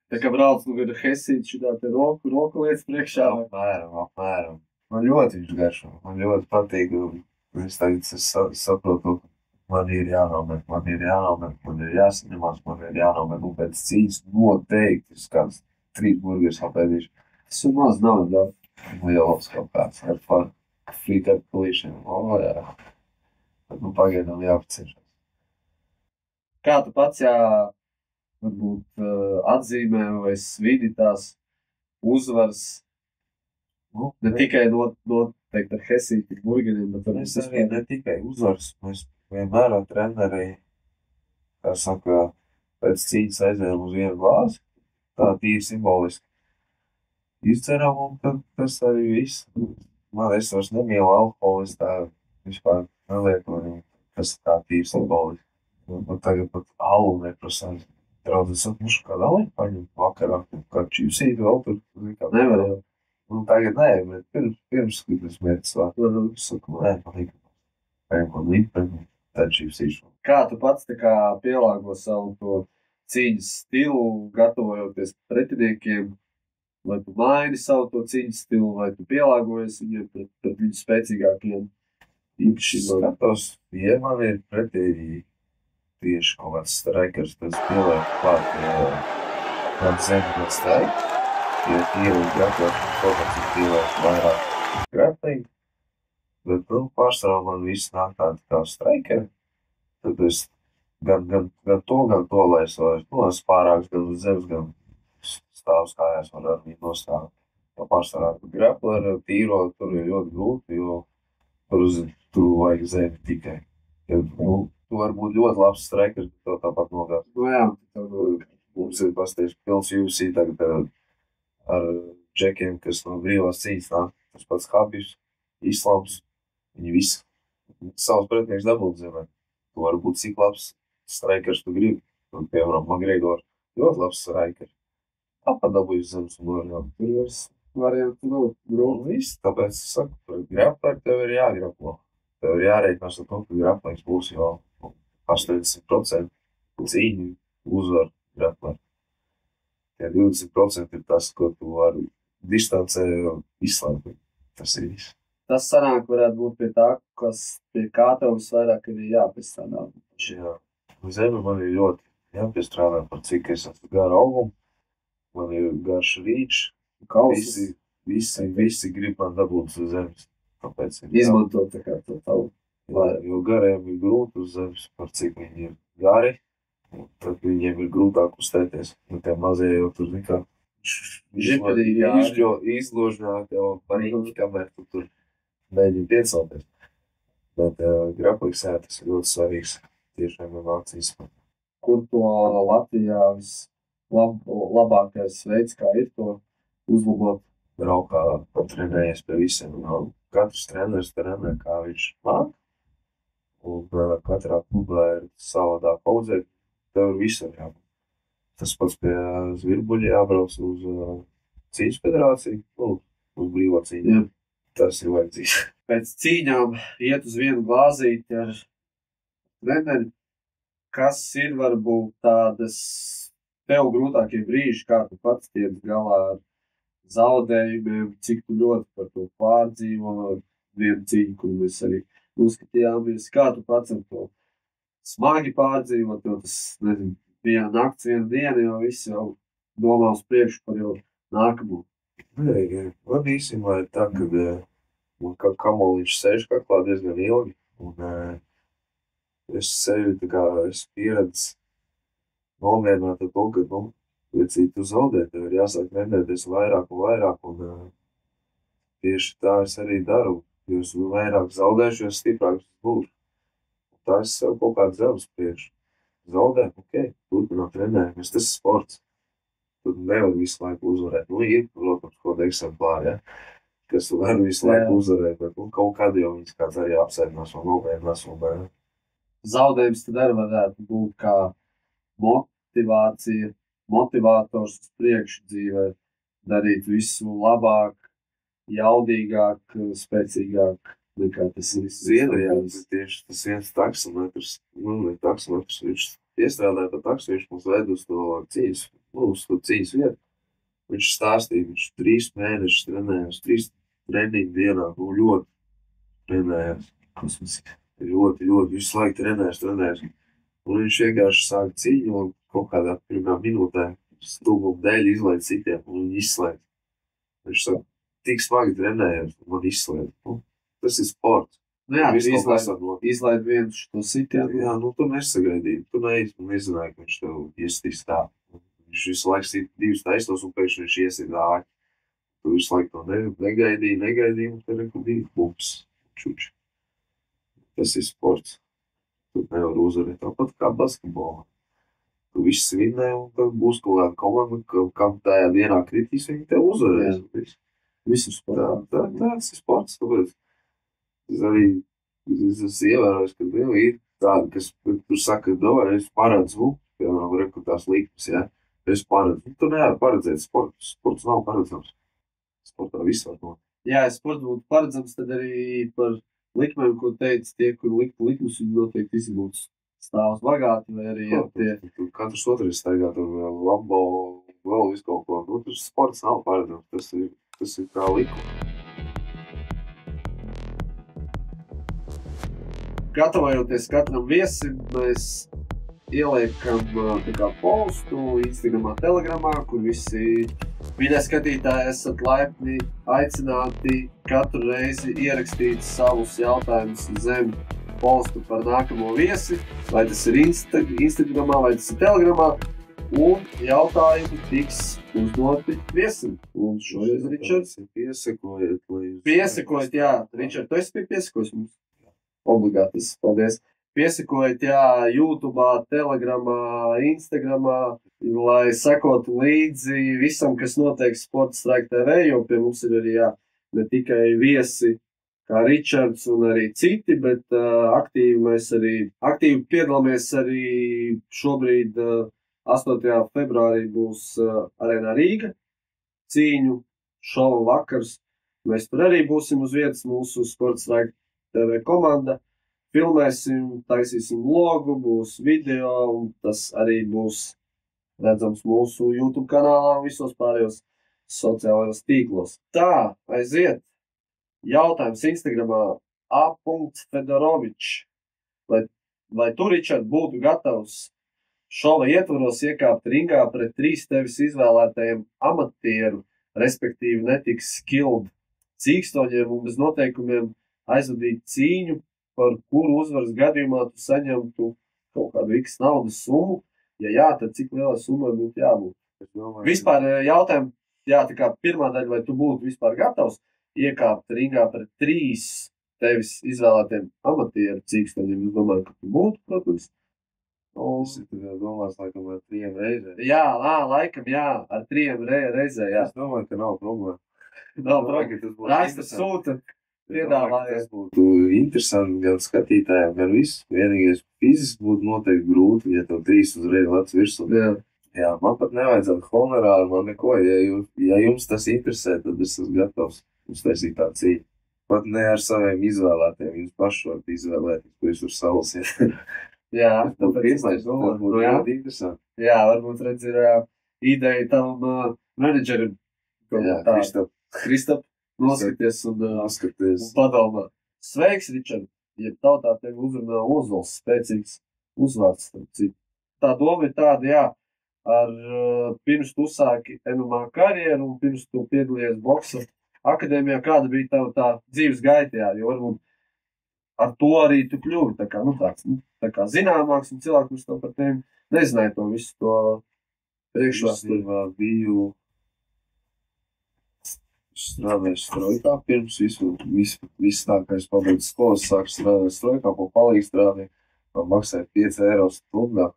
Tā kā brauc, ir heisīt šitā te roku lietas priekšā. Apmēram. Man ļoti viņš garšo, man ļoti patīk. Es tagad saprotu, man ir jānomet, man ir jāsaņemās, man ir jānomet. Un pēc cīņas noteikti es kāds 3 burgers apēdīšu. Tas ir maz, nav daudz. Lielos kaut kāds ar frītēru plīšanu. Jā. Bet pagaidām jāpaciešās. Kā tu pats, varbūt atzīmē vai svidi tās uzvaras, ne tikai noteikti ar heisīti burgeriem, bet Mēs arī ne tikai uzvaras, mēs vienmēr ar trenerei, kā saka, pēc cīņas aizējām uz vienu glāzi, tā tīri simboliski. Izceram, un tad tas arī viss. Es vairs nemīlu alkoholu, es tā vispār nelieku, tas tā tīri simboliski. Un tagad pat alu neprasās. Draudzes atmušu kādu aliņu paņemt vakarā, kādu čipsīti vēl tur. Nevar jau. Un tagad nē, bet pirms skribas mērķis vārdu. Es saku, man līpeni, tad čipsīšu. Kā tu pats tā kā pielāgo savu to cīņas stilu, gatavojoties pretiniekiem? Vai tu maini savu to cīņas stilu, vai tu pielāgojies viņiem pret viņu spēcīgākiem īpašībām? Skatos, ja man ir pretī tieši kaut kāds straikers, tad es pielieku klāt kādu zemi no straika. Ja tīri graploši, kaut kāds ir pielieku vairāk graplīgi. Bet, pārsvarā man viss nāk tādi kā straikeri. Tad es gan to, lai es vairs pārāks gan uz zemes, gan stāvus kājās var ar viņu nostāvēt. Jo pārsvarā grapleri tīro tur ir ļoti grūti, jo tur vajag zemi tikai. Tu var būt ļoti labs straikers, bet to tāpat nogāst. Jā. Mums ir pasties pilns UFC tagad ar džekiem, kas no brīvās cīņas nāk. Tas pats Habibs, Islams, viņi visi savus pretinieks dabūt zemē. Tu var būt cik labs straikers tu gribi. Piemēram, Magregor, ļoti labs straikers. Tāpat dabūjas zemes un var jau. Tur vairs variantu nav. Un viss, tāpēc es saku, par grapleri tev ir jāgraplo. Tev ir jārēķinās ar to, ka graplings būs jau 80% cīņu uzvar grapleri. Tie 20% ir tas, ko tu vari distancē izslēgt. Tas ir viss. Tas sanāk varētu būt pie tā, kas pie kā tev visvairāk ir jāpiestrādā. Jā. Zeme man ir ļoti jāpiestrādā, par cik es esmu gara augumu. Man ir garš rīčs. Visi grib man dabūt uz zemes. Tāpēc ir izmantot tā kā to tavu. Jo gariem ir grūti uz zemes, par cik viņi ir gari. Tad viņiem ir grūtāk uzstēties. Tie mazie jau tur nekā izložņāk jau parīgi, kamēr tu tur mēģini piecelties. Bet graplīgs, tas ir ļoti svarīgs tiešām mācīs. Kur to Latvijā vislabākais veids, kā ir to uzlabot? Braukā patrenējies pie visiem. Katrs treneris trenē, kā viņš māk. Un katrā klubā ir savādāk paudzēt. Tev ir visur jābūt. Tas pats pie Zvirbuļa jābrauc uz cīņas federāciju, uz brīvo cīņu. Jā. Tas ir vajadzīgs. Pēc cīņām iet uz vienu glāzīti ar treneri. Kas ir varbūt tādas tev grūtākie brīži, kā tu pats tiec galā ar zaudējumiem, cik tu ļoti par to pārdzīvo vienu cīņu, kur mēs arī uzskatījāmies, kā tu pats ar to smagi pārdzīvot, jo tas, nezinu, viena nakts, viena diena, jo visi jau domā uz priekšu par jau nākamo. Man īstenībā ir tā, kad man kā kamoliņš sēž kaklā diezgan ilgi, un es sevi tā kā es pieredzu nomierināt ar to, ka, liecīgi tu zaudē, tev ir jāsāk vendēties vairāk un vairāk, un tieši tā es arī daru, jo es vairāk zaudēšu, jo stiprāks būšu. Tā es sev kaut kāds zemes priekšu. Zaudē, turpināt trenējumies, tas ir sports. Tur nevar visu laiku uzvarēt. Ir, protams, kaut kāda eksemplāri, ja. kas var visu laiku uzvarēt, bet kaut kad jau viņas kāds arī apsēdinās un novēdinās un bērni. Zaudējums tad arī varētu būt kā motivācija, motivators uz priekšu dzīvē, darīt visu labāk, jaudīgāk, spēcīgāk nekā tas ir. Zviedrijā tieši tas viens taksometrs, viņš iestrādāja pa taksu, viņš mums ved uz to cīņas vietu. Viņš stāstīja, viņš 3 mēnešus trenējās, 3 treniņu dienā, ļoti trenējās. Ļoti, visu laiku trenējās. Un viņš vienkārši sāka cīņu un kaut kādā pirmā minūtē stulbuma dēļ izlaid citiem un viņi izslēdz. Viņš saka, tik smagi trenējās un man izslēdz. Tas ir sports. Jā, izlaid vienu šo sitienu. Jā, tu nesagaidīji. Tu nezināji, ka viņš tev iestīs tā. Viņš visu laiku sit 2 taisnos un pēkšņi viņš iesit āķi. Tu visu laiku to negaidīji un tad bija klubs. Čuči. Tas ir sports. Tu nevar uzvarēt tāpat kā basketbolā. Tu viss vinnē un tad būs kaut kāda komanda, kam tajā dienā kritīs, viņi tev uzvarēs. Viss ir sports. Tas ir sports, tāpēc es arī esmu ievērojis, ka ir tādi, kas tur saka, es paredzu, piemēram, rekrutās likmes, ja? Es paredzu. Tu nevar paredzēt sportu. Sports nav paredzams. Sportā viss var no. Jā, ja sports būtu paredzams, tad arī par likmēm, ko teica tie, kur liktu likmes, viņi noteikti visi būtu stāvs bagāti, vai arī tie. Katrs otrais staigā tur vēl Lambo, vēl visu kaut ko. Tas sports nav paredzams. Tas ir kā likuma. Gatavojoties katram viesim, mēs ieliekam postu Instagramā, Telegramā, kur visi video skatītāji esat laipni aicināti katru reizi ierakstīt savus jautājumus zem postu par nākamo viesi, vai tas ir Instagramā, vai tas ir Telegramā, un jautājumi tiks uzdoti viesim. Un šoreiz, Ričards, piesekojiet, jā, Ričard, tu esi piesakojis mums? Obligātis, paldies. Piesakojiet, jā, YouTube'ā, Telegramā, Instagramā, lai sekotu līdzi visam, kas notiek Sporta Strike TV, jo pie mums ir arī, jā, ne tikai viesi kā Ričards un arī citi, bet aktīvi piedalāmies arī šobrīd 8. februārī būs Arēnā Rīga cīņu šova vakars. Mēs tur arī būsim uz vietas, mūsu Sporta Strike TV komanda. Filmēsim, taisīsim vlogu, būs video, un tas arī būs redzams mūsu YouTube kanālā un visos pārējos sociālajos tīklos. Tā, aiziet! Jautājums Instagramā a.fedorovičs. Vai tu, Ričard, būtu gatavs šova ietvaros iekāpt ringā pret 3 tevis izvēlētajiem amatieru, respektīvi netiks skilled cīkstoņiem un bez noteikumiem aizvadīt cīņu, par kuru uzvaras gadījumā tu saņemtu kaut kādu X naudas summu? Ja jā, tad cik lielai summai būtu jābūt? Vispār jautājumu, jā, tā kā pirmā daļa, vai tu būtu vispār gatavs iekāpt ringā pret 3 tevis izvēlētiem amatieru cīkstoņiem? Es domāju, ka tu būtu, protams. Es domāju, laikam ar 3 reizēm. Jā, laikam, jā, ar 3 reizēm, jā. Es domāju, ka nav problēma. Nav problēma. Raista sūta. Tas būtu interesanti gan skatītājiem, gan viss. Vienīgais fiziski būtu noteikti grūti, ja tev 3 uzreiz lec virsū. Jā, man pat nevajadzētu honorāru, man neko. Ja jums tas interesē, tad es esmu gatavs uztaisīt tā cīņu. Pat ne ar saviem izvēlētiem, jūs paši varat izvēlēt, ko jūs tur savalsiet. Jā, tāpēc tas būtu ļoti interesanti. Jā, varbūt redz ir ideja tavam menedžerim. Jā, Kristap. Noskaties un padomā. Sveiks, Ričard! Ja tautā tevi uzrunā Ozols, spēcīgs uzvārds. Tā doma ir tāda, jā, pirms tu sāki MMA karjeru un pirms tu piedalījies boksa akadēmijā, kāda bija tava tā dzīves gaita, jā, jo varbūt ar to arī tu kļuvi tā kā zināmāks un cilvēki, kurš tev par tevi nezināja to visu to priekšvēsturi. Biju strādāju strojkā pirms visu tā, kā es pabeidzu skolas, sāku strādāt strojkā, pa palīgi strādāju, man maksāja 5 eiro stundā.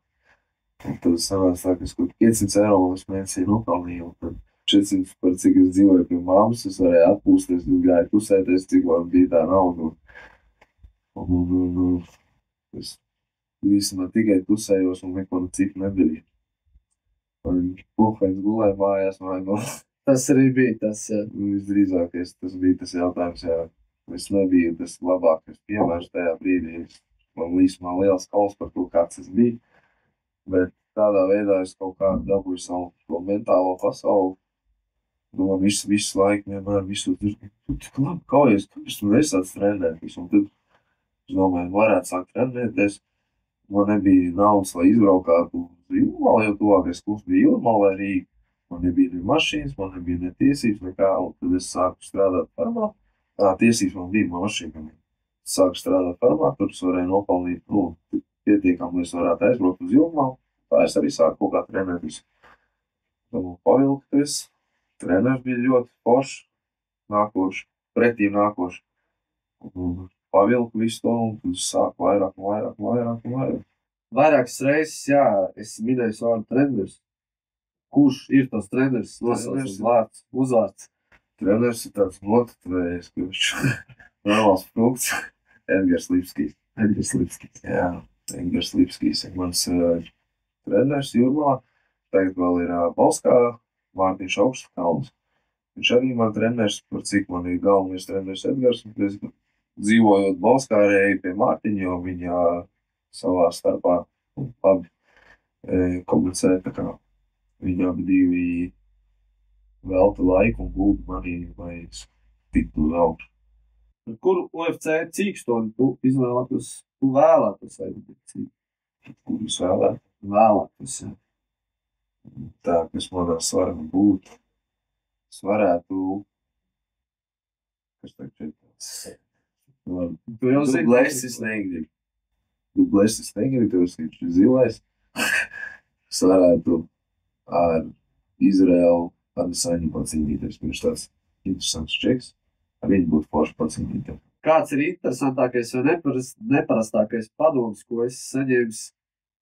Un tad sanāca tā, ka es kaut 500 eiro es mēnesī nopelnīju. Un tad 400, par cik es dzīvoju pie mammas, es varēju atpūsties, es gāju tusēties, cik man bija tā nauda. Un es īstenībā tikai tusējos un neko citu nedarīju. Man puhens gulēja mājās, Tas arī bija tas, jā. Visdrīzākais tas bija tas jautājums, jā. Es nebiju tas labākais piemērs tajā brīdī. Man līsumā liels kauls par to, kāds es biju. Bet tādā veidā es kaut kā dabūju savu to mentālo pasauli. Man visu laiku vienmēr visu tur, tu tik labi kaujies, kāpēc tu nesāc trenēties? Un tad es domāju, varētu sākt trenēties. Man nebija naudas, lai izbraukātu uz Jūrmalu, jo tuvākais klubs bija Jūrmala vai Rīga. Man nebija ne mašīnas, man nebija ne tiesības, nekā. Un tad es sāku strādāt farmā. Tiesības man bija mašīna. Es sāku strādāt farmā, tur es varēju nopelnīt, pietiekami, lai es varētu aizbraukt uz Jūrmalu. Tā es arī sāku kaut kā trenēties. Pavilkties. Treneris bija ļoti foršs, pretīm nākošs. Pavilku visu to, un tad es sāku vairāk. Vairākas reizes, jā, es minēju vārdu treneris. Kurš ir tas treneris? Treneris Nosauc uzvārds. Treneris ir tāds notitvējis, kurš normāls frukts. Edgars Lipskijs. Jā, Edgars Lipskijs ir mans treneris Jūrmalā. Tagad vēl ir Balskā. Mārtiņš Augstkalns. Viņš arī man treneris, par cik man ir galvenais treneris Edgars. Es dzīvojot Balskā arī pie Mārtiņa, jo viņa savā starpā labi komunicē, tā kā viņi abi divi velta laiku un gulda manī, lai es tiktu uz augšu. Kuru UFC cīkstoni tu izvēlētos, tu vēlētos vai cīk? Kur es vēlētu? Vēlētos, jā. Tā, kas manā svarā būtu. Es varētu... Kas tagad šeit? Tu jau zini, Dublessis negribu. Dublessis negribu, tas ir zilais. Es varētu ar Izraelu Adesanya pacīnīties. Viņš tāds interesants čeks. Ar viņu būtu forši pacīnīties. Kāds ir interesantākais vai neparastākais padoms, ko esi saņēmis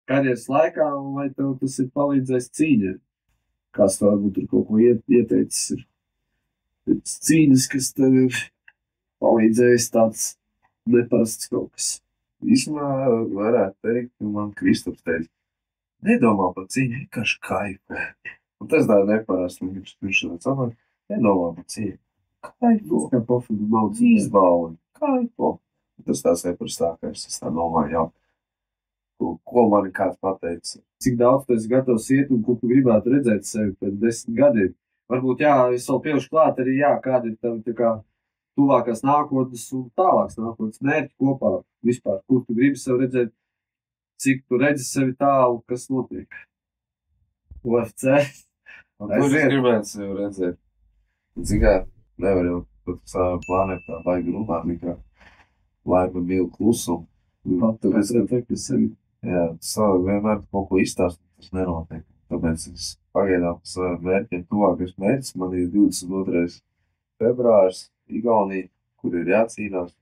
karjeras laikā, un vai tev tas ir palīdzējis cīņai? Kāds tev varbūt tur kaut ko ieteicis ir? Pēc cīņas, kas tev ir palīdzējis tāds neparasts kaut kas. Īsumā varētu teikt, ka man Kristaps teica, nedomā par cīņu, vienkārši kaipo. Un tas tā neparasti, viņš tāds nedomā par cīņu. Kaipo. Kā pofigu naudas. Izbaudi. Kaipo. Tas tās neparastākais, es tā domāju, jā. Ko man kāds pateica? Cik daudz tu esi gatavs iet un ko tu gribētu redzēt sevi pēc 10 gadiem? Varbūt, jā, es vēl pieaušu klāt arī, jā, kādi ir tavi tā kā tuvākās nākotnes un tālākas nākotnes mērķi kopā vispār. Kur tu gribi sevi redzēt, cik tu redzi sevi tālu, kas notiek? UFC. Kur es gribētu sevi redzēt? Cik kā nevar jau pat savā planētā baigi runāt, nekā laima mīl klusumu. Tāpēc teikt, ka sevi. Jā, tas vienmēr kaut ko izstāst, tas nenotiek. Tāpēc es pagaidām par saviem mērķiem tuvākais mērķis. Man ir 22. februārs Igaunija, kur ir jācīnās.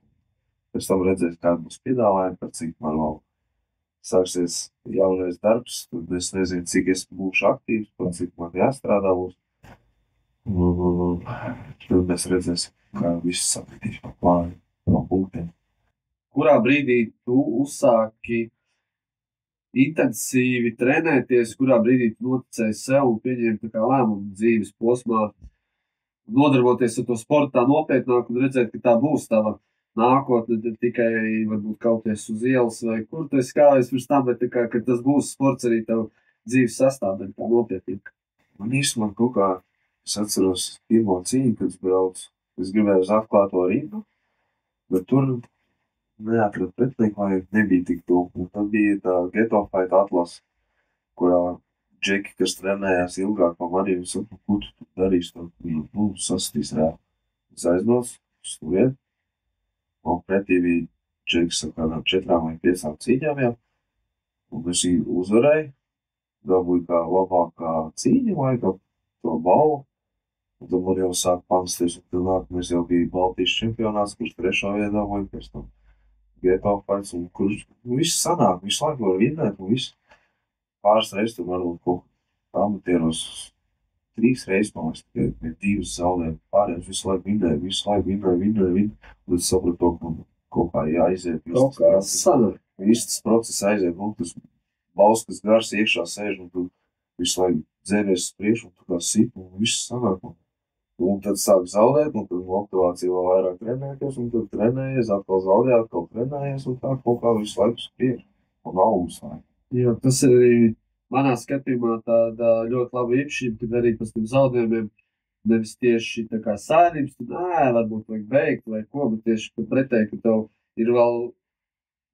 Pēc tam redzēs, kāda būs piedāvājuma, par cik man vēl sāksies jaunais darbs. Tad es nezinu, cik es būšu aktīvs, par cik man jāstrādā būs. Tad mēs redzēsim, kā viss sapratīs par plānu, no punktiem. Kurā brīdī tu uzsāki intensīvi trenēties, kurā brīdī tu noticēji sev un pieņēmi tā kā lēmumu dzīves posmā, nodarboties ar to sportu tā nopietnāk un redzēt, ka tā būs tava nākotne, tikai varbūt kauties uz ielas vai kur tu esi kājies pirms tam, bet tā kā, ka tas būs sports arī tavu dzīves sastāvdaļa, tā nopietnāk. Man īstenībā kaut kā, es atceros pirmo cīņu, kad es braucu. Es gribēju uz atklāto ringu, bet tur neatradu pretinieku, lai nebija tik tuvu. Un tad bija tā Ghetto Fight atlase, kurā džeki, kas trenējās ilgāk par maniem, saka, ko tu darīsi, tad sastīs rēl. Es aiznos, uz to vietu, un pretī bija džeks ar kādām 4 vai 5 cīņām, jā. Un es viņu uzvarēju, dabūju kā labākā cīņa, vai kā to balvu. Un tad man jau sāk pamsties, un tad nākamais jau bija Baltijas čempionāts, kurš 3. vietā dabūju, pēc tam Ghetto Fights, un kurš viss sanāk, visu laiku var vinnēt, un viss pāris reizes tur varbūt kaut amatieros 3 reizes, man liekas, tikai 2 zaudēju. Pārējais visu laiku vinēju. Un es sapratu, ka man kaut kā jāaiziet. Kaut kā sanāk. Viss tas process aiziet, un tas bauskas gars iekšā sēž, un tu visu laiku dzēries uz priekšu, un tu kā sit, un viss sanāk. Un tad sāk zaudēt, un tad motivācija vēl vairāk trenēties, un tad trenējies, atkal zaudēt, atkal trenējies, un tā kaut kā visu laiku uz priekšu. Un augus laiku. Jo tas ir arī manā skatījumā tāda ļoti laba īpašība, kad arī pēc tiem zaudējumiem nevis tieši tā kā sērības, tu varbūt vajag beigt vai ko, bet tieši pretēji, ka tev ir vēl,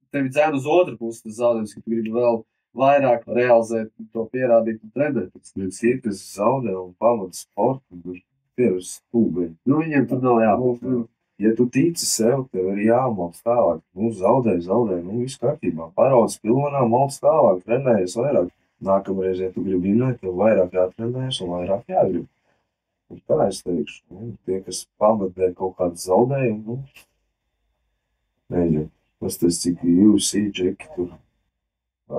tevi dzēn uz otru pusi tas zaudējums, ka tu gribi vēl vairāk realizēt to pierādīt un trenēt. Tie, kas zaudē un pamata sportu, tur tie ir stulbeņi. Viņiem tur nav jābūt. Ja tu tici sev, tev ir jāmok tālāk. Zaudē, viss kārtībā. Parauds pilnā, mok tālāk, trenējies vairāk. Nākamreiz, ja tu gribi vinēt, tev vairāk jātrenējas un vairāk jāgrib. Un tā es teikšu, tie, kas pamatē kaut kādu zaudējumu, nezinu, tas cik UFC džeki tur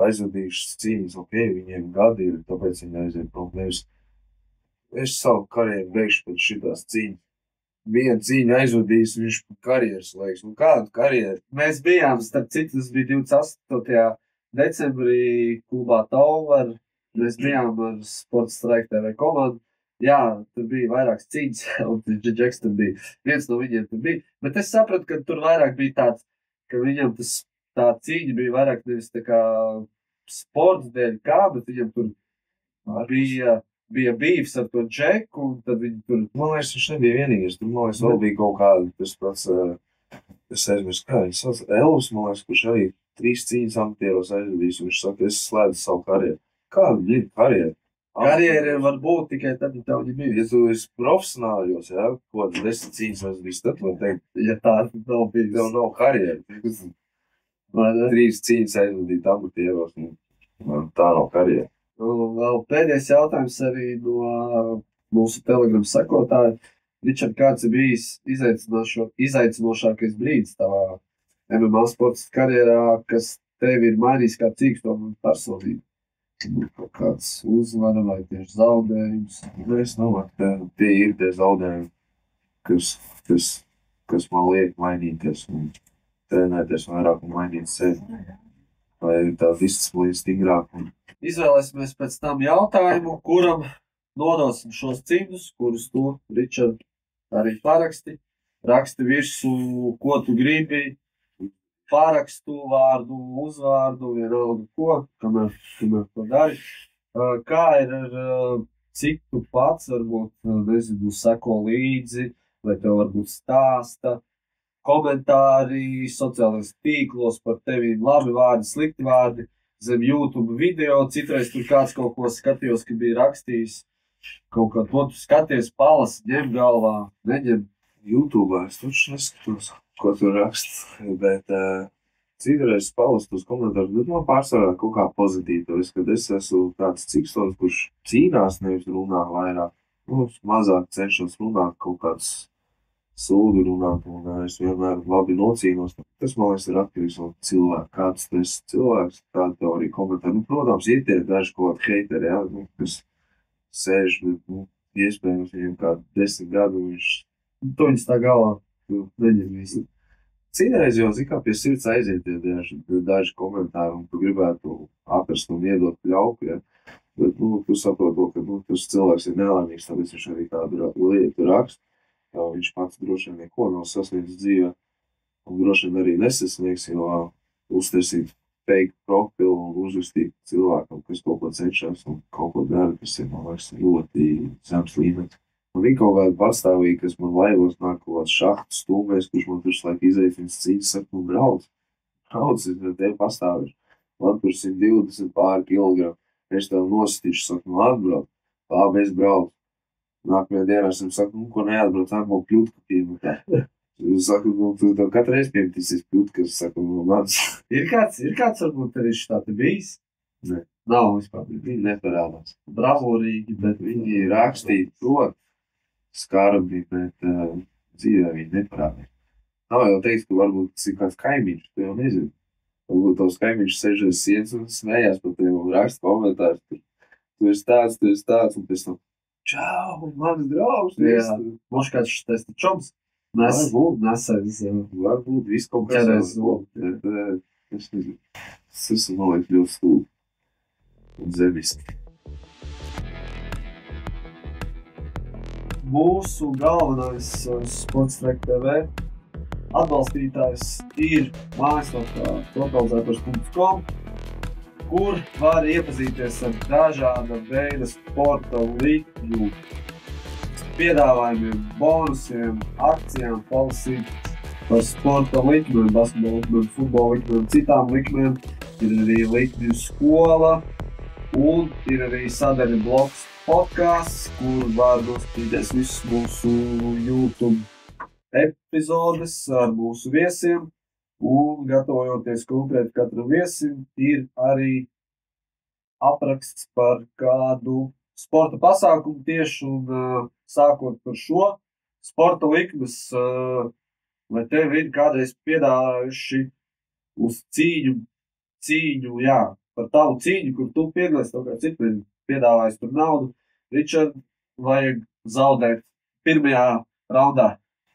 aizvadījušas cīņas, viņiem gadi ir, tāpēc viņi aiziet prom. Nevis, es savu karjeru beigšu pēc šitās cīņas. Viena cīņa aizvadījis, viņš karjeras laiks. Un kādu karjeru? Mēs bijām, starp citu, tas bija 28. decembrī klubā Tauvar. Mēs bijām ar Sports Strike TV komandu. Jā, tur bija vairākas cīņas, un Džeks tur bija. Viens no viņiem tur bija. Bet es sapratu, ka tur vairāk bija tāds, ka viņam tā cīņa bija vairāk nevis tā kā sports dēļ kā, bet viņam tur bija bīvs ar to Džeku, un tad viņi tur... Man liekas, viņš nebija vienīgais. Tur, man liekas, vēl bija kaut kāda, tas pats, es aizmirstu, kā viņš sauc, Elvis, man liekas, kurš arī 3 cīņas amatieros aizvadījis, un viņš saka, es slēdzu savu karjeru. Kāda bija karjeru? Karjera var būt tikai tad, ja tev viņa bija. Ja tu esi profesionāļos, jā, ko 10 cīņas aizvadījis, tad man teikt, ja tā nav bijis. Tev nav karjeru. 3 cīņas aizvadīt amatieros, un tā nav karjeru. Un vēl pēdējais jautājums arī no mūsu Telegram sekotāja. Ričard, kāds ir bijis izaicinošākais brīdis tavā MMA sports karjerā, kas tevi ir mainījis kā cīkstomu personību? Kaut kāds Uzvara vai tieši zaudējums? Es domāju, ka tie ir tie zaudējumi, kas man liek mainīties un trenēties vairāk un mainīt sevi. Vai tā disciplīna stingrāk. Izvēlēsimies pēc tam jautājumu, kuram nodosim šos cīņus, kurus tu, Ričard, arī paraksti. Raksti virsū, ko tu gribi, parakstu, vārdu, uzvārdu, vienalga ko, kamēr to dari. Kā ir ar cik tu pats, varbūt, nezinu, seko līdzi, vai tev varbūt stāsta, komentāri sociālajos tīklos par tevi labi vārdi, slikti vārdi, zem YouTube video, citreiz tur kāds kaut ko skatījos, ka bija rakstījis, kaut kā to tu skaties, palasi, ņem galvā, neņem. YouTube es taču neskatos, ko tur rakst, bet citreiz palasu tos komentārus, bet man pārsvarā kaut kā pozitīvi, tāpēc, kad es esmu tāds cikstons, kurš cīnās, nevis runā vairāk, mazāk cenšos runāt kaut kāds sūdu runāt, un es vienmēr labi nocīnos. Tas, man liekas, ir atkarīgs no cilvēka. Kāds tu esi cilvēks, tāda tev arī komentāri. Protams, ir tie daži kaut kādi heiteri, jā, kas sēž, bet, iespējams, viņiem kādu 10 gadu viņš... To viņas tā galvā neņem visi. Citreiz jau, zin kā, pie sirds aiziet tie daži komentāri, un tu gribētu atrast un iedot pļauku, ja. Bet, tu saproti, ka tas cilvēks ir nelaimīgs, tāpēc viņš arī tādu lietu raksta. Jo viņš pats droši vien neko nav sasniedzis dzīvē, un droši vien arī nesasniegs, jo uztaisīt fake profilu un uzrakstīt cilvēkam, kas kaut ko cenšas un kaut ko dara, kas ir, man liekas, ļoti zems līmenis. Un viņi kaut kādi pastāvīgi, kas man laivos nāk kaut kāds šahtu stūmēs, kurš man tur slaik izaicins cīņas, saka, brauc, es tev pastāvišu. Man tur 120 pāri kilogramu, es tev nosītīšu, saka, atbrauc, labi, es braucu. Nākamajā dienā es viņam saku, ko neatbrauc, nākamā pļutka piemetā. Es saku, tu tev katru reizi piemetīsies pļutka, es saku, mans. Ir kāds varbūt arī štāti bijis? Ne. Nav vispār. Viņi neparādās. Bravūrīgi, bet viņi rakstīja prot skarbi, bet dzīvē viņi neparādās. Nav jau teiks, ka varbūt tas ir kāds kaimiņš, tu jau nezini. Varbūt tavs kaimiņš sēž aiz sienas un smējās par tevi un raksta komentārus. Tu esi tāds, un pēc tam Čau, mans draugs. Jā. Moš kāds šitais te čoms. Nesais. Varbūt viss kaut kas Ķerēs zobu. Es nezinu. Tas esmu noliek ļoti stūri. Un zemiski. Mūsu galvenais Sportstrek TV atbalstītājs ir mājaslapā totalizators.com, kur var iepazīties ar dažāda veida sporta likmju piedāvājumiem, bonusiem, akcijām, palasīt par sporta likmēm, basketbola likmēm, futbola likmēm, citām likmēm. Ir arī likmju skola un ir arī sadaļa blogs podcasts, kur var noskatīties visus mūsu YouTube epizodes ar mūsu viesiem. Un gatavojoties konkrēti katram viesim, ir arī apraksts par kādu sporta pasākumu tieši un sākot par šo sporta likmes, vai tev ir kādreiz piedāvājuši uz cīņu, jā, par tavu cīņu, kur tu piedalies, kaut kā citu piedāvājis tur naudu. Richard, vajag zaudēt pirmajā raundā.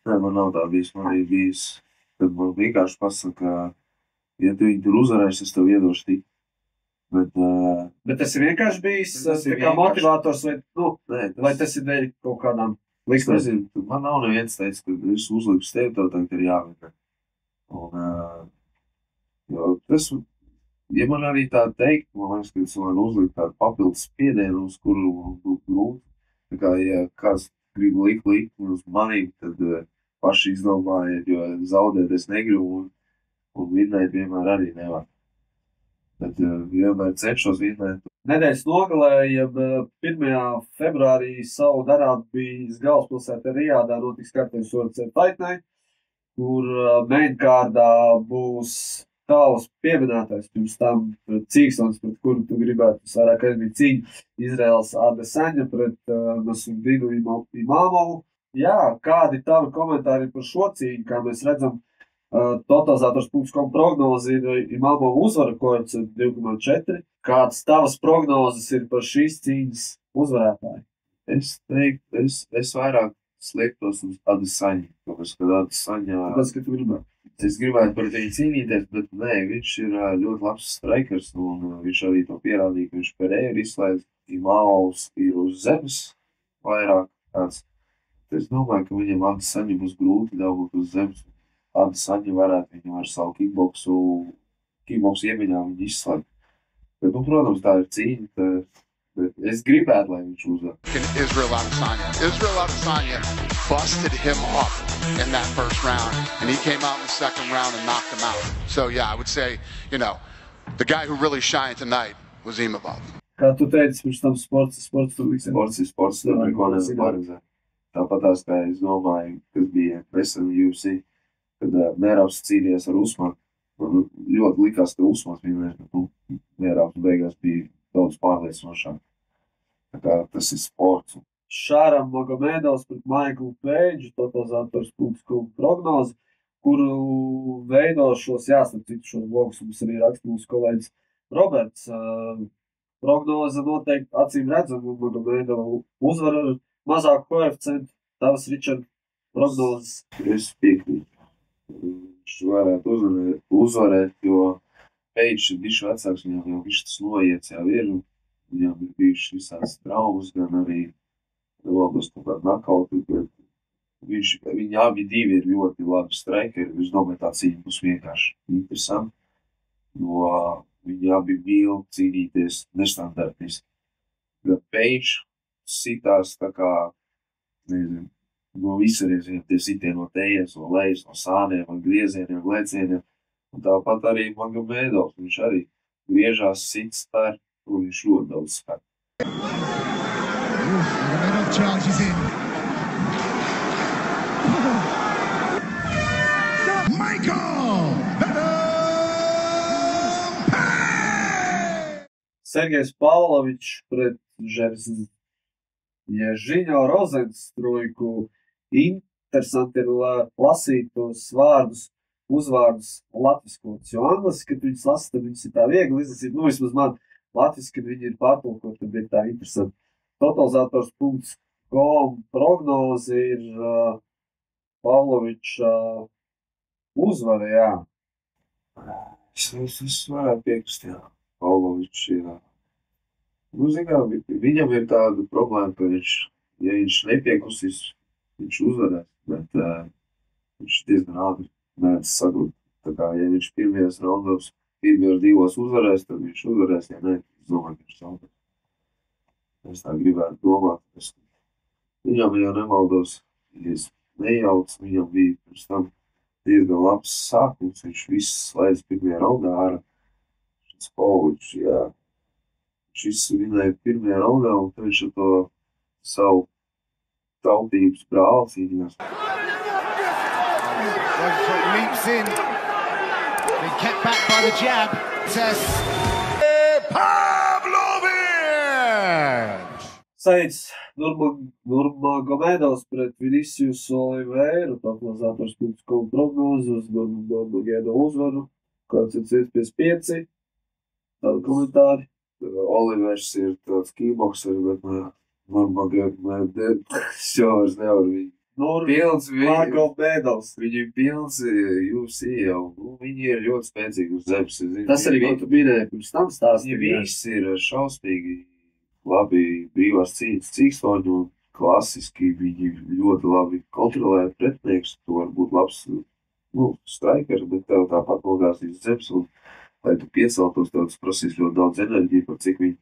Nē, man nav tā bijis, man arī bijis. Tad man vienkārši pasaka, ja tu viņu tur uzvarēsi, es tev iedošu tik. Bet tas ir vienkārši bijis Tas ir tā kā vienkārši. motivators, Nē, vai tas ir dēļ kaut kādām Es likmēm? nezinu, man nav neviens teicis, ka es uzliku tevi, tev tagad ir jāvinē. Un, jo tas, ja man arī tā teikt, man liekas, ka es man uzliku tādu papildus spiedienu, uz kuru būtu grūti. Tā kā, ja kāds grib likt uz manīm, tad paši izdomājiet, jo zaudēt es negribu un vinnēt vienmēr arī nevar. Bet vienmēr cenšos vinnēt. Nedēļas nogalē, jeb 1. februārī Saudarābijas galvaspilsētā Rijādā notiks kārtējs UFC Fight Night, kur mainkārdā būs tavs pieminētais pirms tam cīkstons, pret kuru tu gribētu vairāk aizmīt cīņu, Izraels Adesaņa pret Nasruddinu Imamovu. Jā, kādi tavi komentāri par šo cīņu, kā mēs redzam, totalizators.com prognozi ir Imamovu uzvara koeficients 2,4. Kāds tavas prognozes ir par šīs cīņas uzvarētāju? Es teiktu, es vairāk sliektos uz Adesaņu, tāpēc, kad Adesaņā... Tāpēc, ka tu gribētu. Es gribētu par viņu cīnīties, bet nē, viņš ir ļoti labs strikers, un viņš arī to pierādīja, ka viņš Pereiru izslēdz. Imamovs ir uz zemes vairāk tāds. Es domāju, ka viņam Adesaņa būs grūti dabūt uz zemes. Adesaņa varētu viņu ar savu kickboksu iemiņā viņu izslēgt. Bet, protams, tā ir cīņa, bet es gribētu, lai viņš uzvar. Israel Adesanya busted him up in that first round, and he came out in the second round and knocked him out. So, yeah, I would say, the guy who really shined tonight was Imavov. Kā tu teici, pirms tam sports, tu liks. Sports, tur neko nevar paredzēt. Tāpat tās, kā es domāju, kas bija nesen UFC, kad Mēravs cīnījās ar Usmanu. Man ļoti likās, ka Usmans vienreiz, bet Mēravs beigās bija daudz pārliecinošāk. Tā kā tas ir sports. Šāram Magomedovs pret Michael Page, totalizators.com prognozi, kuru veido šos blogus, mums arī raksta mūsu kolēģis Roberts. Prognoze noteikti acīm redzam, Magomedovu uzvar ar mazāku koeficientu. Tavs, Richard, prognozes? Es piekrītu. Viņš varētu uzvarēt, jo Page ir bišķi vecāks, viņam jau viss tas noiets jau ir. Viņam ir bijušas visādas traumas, gan arī valdos kaut kādu nakautu. Viņi abi divi ir ļoti labi strikeri. Es domāju, tā cīņa būs vienkārši interesanti. Jo viņi abi mīl cīnīties nestandartiski. Bet Page sitās tā kā, nezinu, no visurieziem tie sitie no tejas, no lejas, no sāniem, no griezieniem, lēcieniem. Un tāpat arī Magomedovs, viņš arī griežās sit spēr, un viņš ļoti daudz spēr. Magomedov charges in. Michael Sergejs Pavlovičs pret Ježiņo Rozenstruiku. Interesanti ir lasīt tos uzvārdus latviskotus, jo angliski, kad viņus lasa, tad viņus ir tā viegli izlasīt. Vismaz man latviski, kad viņi ir pārtulkot, tad ir tā interesanti. totalizators.com prognoze ir Pavloviča uzvara, jā. Es varētu piekrist, jā. Pavlovičs ir. Nu, zinām, viņam ir tāda problēma, ka ja viņš nepiekusīs, viņš uzvarēs, bet viņš diezgan ātri mēdz sagrūt. Tā kā, ja viņš pirmajos raundos, pirmajos divos uzvarēs, tad viņš uzvarēs, ja ne, es domāju, ka viņš zaudēs. Es tā gribētu domāt. Viņam jau nemaldos, ja es nejaucu, viņam bija pirms tam diezgan labs sākums, viņš viss slēdz pirmajā raundā ārā. Šis Pavlovičs, jā. Viņš visu vinēja pirmajā raundā, un tad viņš ar to savu tautības brāli cīnījās. Leaps in. Been kept back by the jab. Pavlović! Saits Nurmagomedovs pret Vinicius Oliveira, totalizators.com prognoze uz Nurmagomedova uzvaru. Kāds ir 5-5. Tādi komentāri. Olivers ir tāds kīboksers, bet Nurmagomedovs jau vairs nevar viņu. Nurmagomedovs. Viņi ir pilns UFC jau. Viņi ir ļoti spēcīgi uz zemes. Tas arī, ko tu minēji, pirms tam stāstīji. Viņi visi ir šausmīgi labi brīvās cīņas cīkstoņi un klasiski. Viņi ļoti labi kontrolē pretinieks. Tu var būt labs straikers, bet tev tāpat nogāzīs zemes. Un, lai tu pieceltos, tev tas prasīs ļoti daudz enerģiju, par cik viņi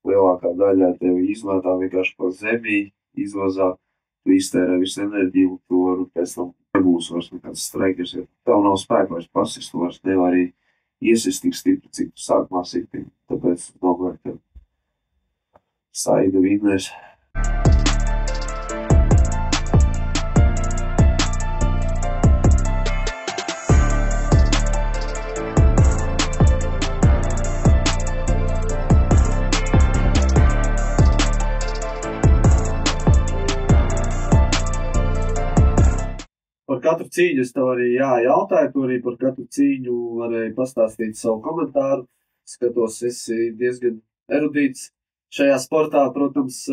lielākā daļā tevi izvētā vienkārši pa zemī, izvazā. Tu iztērē visu enerģiju, un tu varu pēc tam nebūs vairs nekāds straikers. Ja tev nav spēka vairs pasist, tu vairs nevar arī iesist tik stipri, cik tu sākumā siti. Tāpēc es domāju, ka Saida vinnēs. Par katru cīņu es tev arī jautāju, tu arī par katru cīņu varēji pastāstīt savu komentāru. Skatos, esi diezgan erudīts šajā sportā, protams,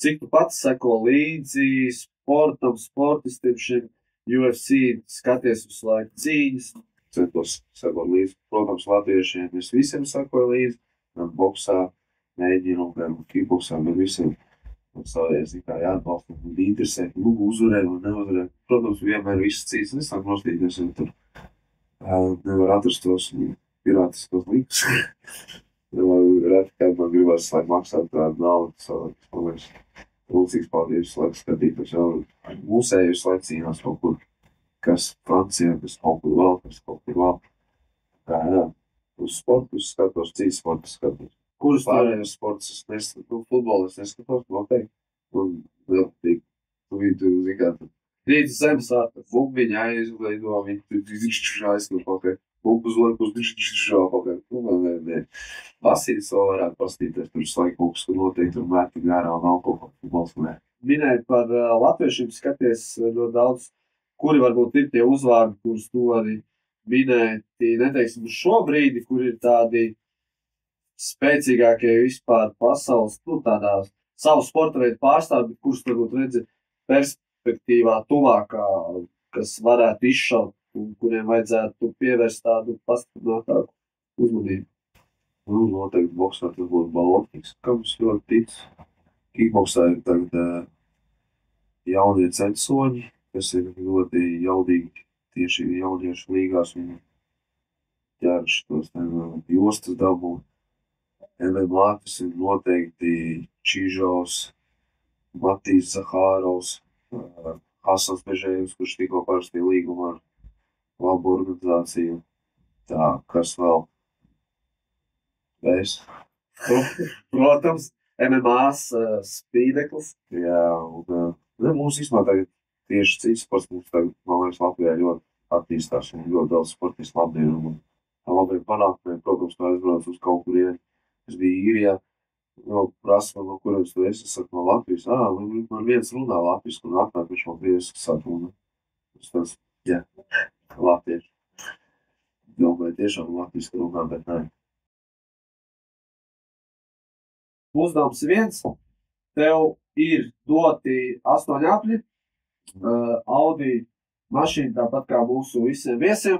cik tu pats seko līdzi sportam, sportistiem šiem UFC, skaties visu laiku cīņas. Centos sekot līdzi. Protams, latviešiem es visiem sekoju līdzi, gan boksā, mēģinu, gan kickboksā, gan visiem. Savies, kā jāatbalsta, un interesē, uzvarē vai neuzvarē. Protams, vienmēr visas cīņas nesāk nostīties, un tur nevar atrast tos pirātiskos linkus. Reti, kad man gribas, lai maksāt tādu naudu, savākas, man liekas, rūcīgs paldies, lai skatītos jau mūsējus, lai cīnās kaut kur, kas Francijā, kas kaut kur vēl. Jā, uz sportu es skatos, cīņas sportu skatos. Kurus pārējos sportus es neskatu, futbolu es neskatos, noteikti. Un vēl patīk, tu zini kā, rītas zemes ārtas. bumbiņi aizveido, viņi aizskatu kaut kā. Bumbus laikus kaut kā. Nē. Pasītis vēl varētu pastīties, tur slēg kaut kas, kur noteikti tur mērti gārā un vēl kaut kā futbols nē. Minēji par latviešiem, skaties ļoti daudz, kuri varbūt ir tie uzvārdi, kurus tu arī minēji, neteiksim šobrīd, kur ir tādi spēcīgākie vispār pasaules, tādā savu sporta veidu pārstāvi, kurus varbūt redzi perspektīvā tuvākā, kas varētu izšaut un kuriem vajadzētu pievērst tādu pastiprinātāku uzmanību. Noteikti boksā tas būtu Balotniks, kam es ļoti ticu. Kickboksā ir tagad jaunie centsoņi, kas ir ļoti jaudīgi tieši jauniešu līgās. Viņi ķēruši tos jostas dabūt. MMA tas ir noteikti Čižovs, Matīs Zahārovs, Hasans Bežējums, kurš tikko parakstīja līgumu ar labu organizāciju. Tā, kas vēl? Es. Protams, MMA spīdeklis. Jā, un mums īstenībā tagad tieši cits sports mums tagad, man liekas, Latvijā ļoti attīstās un ļoti daudz sportistu labdien un labiem panākumiem. Protams, kā aizbrauc uz kaut kurieni. Es biju Īrijā, vēl prasa man, no kuriem tu esi, es saku, no Latvijas. Man viens runā latvisku un atnāk, viņš man krievisku saka, un es tāds, jā, latvieši. Domāju, tiešām latvisku runā, bet nē. uzdevums viens. Tev ir doti 8 apļi, Audi mašīna, tāpat kā mūsu visiem viesiem,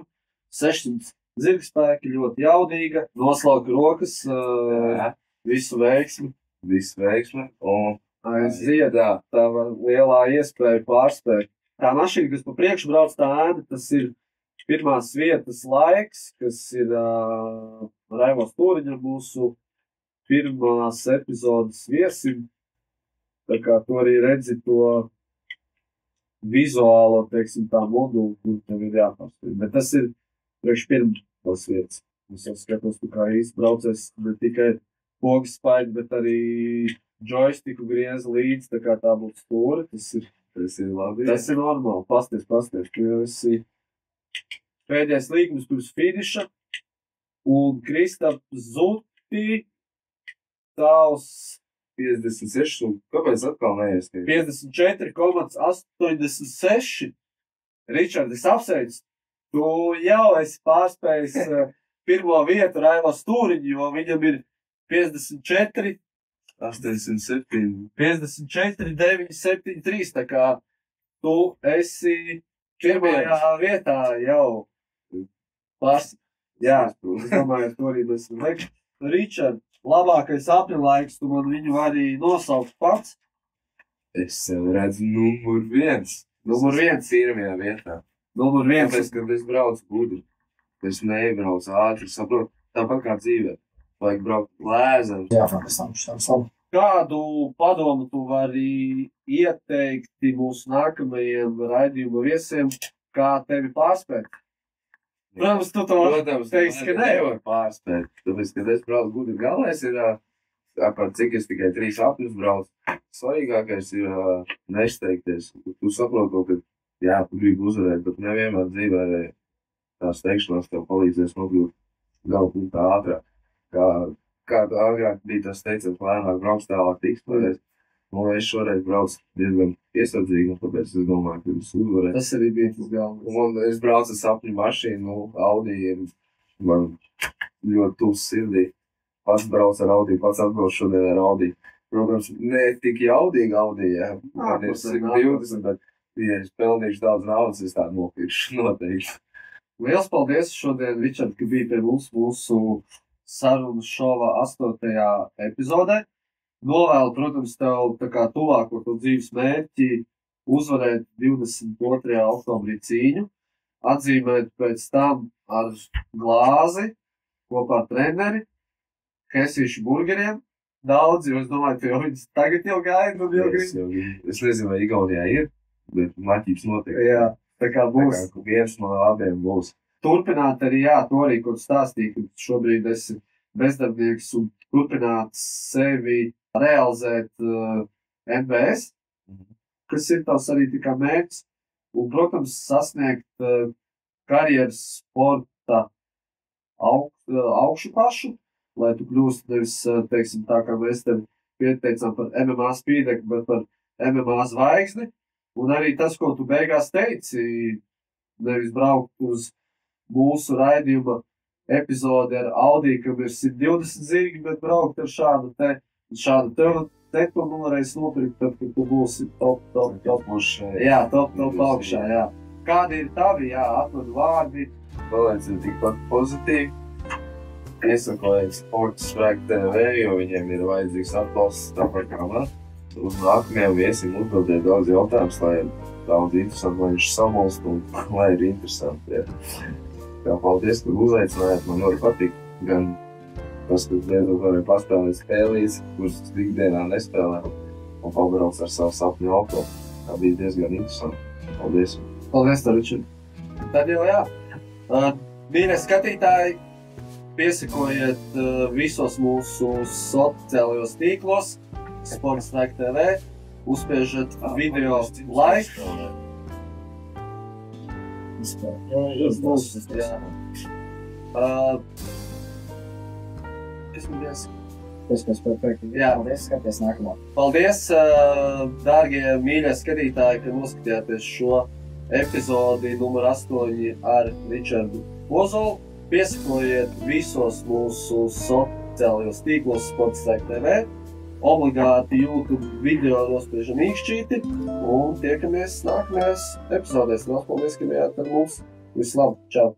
600 zirgspēki, ļoti jaudīga, noslauka rokas, visu veiksmi. Visu veiksmi, un aiziet, tava lielā iespēja pārspēt. Tā mašīna, kas pa priekšu brauc tā ēna, tas ir pirmās vietas laiks, kas ir Raivo Stūriņa mūsu pirmās epizodes viesim. Tā kā tu arī redzi to vizuālo, teiksim, tā modulu, kur tev ir jāpārspēj. Bet tas ir priekš pirmās vietas. Es jau skatos, tu kā īsti braucies ne tikai pogas spaļi, bet arī joystiku griez līdz, tā kā tā būtu stūra. tas ir labi. Tas ir normāli. Pasties. Tu jau esi pēdējais līgums pirms finiša. Un Kristap Zuti, tavs 56, un kāpēc atkal neieskait? 54,86. Ričard, es apsveicu. Tu jau esi pārspējis pirmo vietu Raivo Stūriņu, jo viņam ir 54, 87. 973. Tā kā tu esi pirmajā vietā jau pārspējis. Jā, es domāju, ar to arī mēs liekam. Ričard, labākais apļa laiks, tu man viņu arī nosaukt pats. Es sev redzu numur 1. Numur 1. Pirmajā vietā. Numur 1. Tāpēc, kad es braucu gudri, es nebraucu ātri, saprotu, tāpat kā dzīvē. Vajag braukt lēzam. Jā, pēc tam. Kādu padomu tu vari ieteikti mūsu nākamajiem raidījuma viesiem, kā tevi pārspēt? Protams, tu to teiksi, ka nevar pārspēt. Tāpēc, kad es braucu gudri, galvenais ir, par cik es tikai 3 apļus braucu, svarīgākais ir nesteigties. Tu saproti, ka jā, tu gribi uzvarēt, bet nevienmēr dzīvē tā steigšanās tev palīdzēs nokļūt gala punktā ātrāk. Kā agrāk bija tas teiciens, lēnāk brauks tālāk tiks pareiz. Nu, es šoreiz braucu diezgan piesardzīgi, un tāpēc es domāju, ka es uzvarēju. Tas arī bija tas galvenais. Un es braucu ar sapņu mašīnu, Audi ir man ļoti tuvs sirdī. Pats braucu ar Audi, pats atbraucu šodien ar Audi. Protams, ne tik jaudīgi Audi, jā. Man ir 120, bet, ja es pelnīšu daudz naudas, es tādu nopirkšu noteikti. Liels paldies šodien, Ričard, ka bija pie mums mūsu sarunas šova 8. epizodē. Novēlu, protams, tev tā kā tuvāko to dzīves mērķi uzvarēt 22. oktobrī cīņu, atzīmēt pēc tam ar glāzi kopā ar treneri, hesīšu burgeriem. Daudz, jo es domāju, ka jau viņas tagad jau gaida. Es nezinu, vai Igaunijā ir, bet maķības notiek. Jā, tā kā būs. Tā kā viens no abiem būs. Turpināt arī, jā, to arī, ko stāstīju, ka šobrīd esi bezdarbnieks un turpināt sevi realizēt NBS, kas ir tavs arī tikai mērķis, un, protams, sasniegt karjeras sporta augšu pašu, lai tu kļūst nevis, teiksim, tā kā mēs tevi pieteicām par MMA spīdekli, bet par MMA zvaigzni, un arī tas, ko tu beigās teici, nevis braukt uz mūsu raidījuma epizodi ar Audi, kam ir 120 zirgi, bet braukt ar šādu te tu varēsi nopirkt, tad, kad tu būsi top augšā, jā. Kādi ir tavi, jā, atvedu vārdi? Paliecina tikpat pozitīvi. Iesakojiet Sports Spēku TV, jo viņiem ir vajadzīgs atbalsts tāpat kā man. Uz nākamajiem viesim uzbildiet daudz jautājumus, lai ir daudz interesanti, lai viņš samulst un lai ir interesanti, jā. Tā, paldies, ka uzaicinājāt, man ļoti patīk. Gan tas, ka beidzot varēja paspēlēt spēlīs, kuras ikdienā nespēlē, un pabrauc ar savu sapņu auto. Tā bija diezgan interesanti. Paldies! Paldies, Ričard! Tad jau jā. Mīļie skatītāji, piesakojiet visos mūsu sociālajos tīklos, Sports TV, uzspiežat video like. Paldies, skaties nākamā. Paldies, dārgie mīļie skatītāji, ka noskatījāties šo epizodi numur 8 ar Ričardu Ozolu. Piesakojiet visos mūsu sociālajos tīklos Sports TV. obligāti YouTube video nospiežam īkšķīti un tiekamies nākamajās epizodēs. Paldies, ka bijāt ar mums. Visu labu! Čau!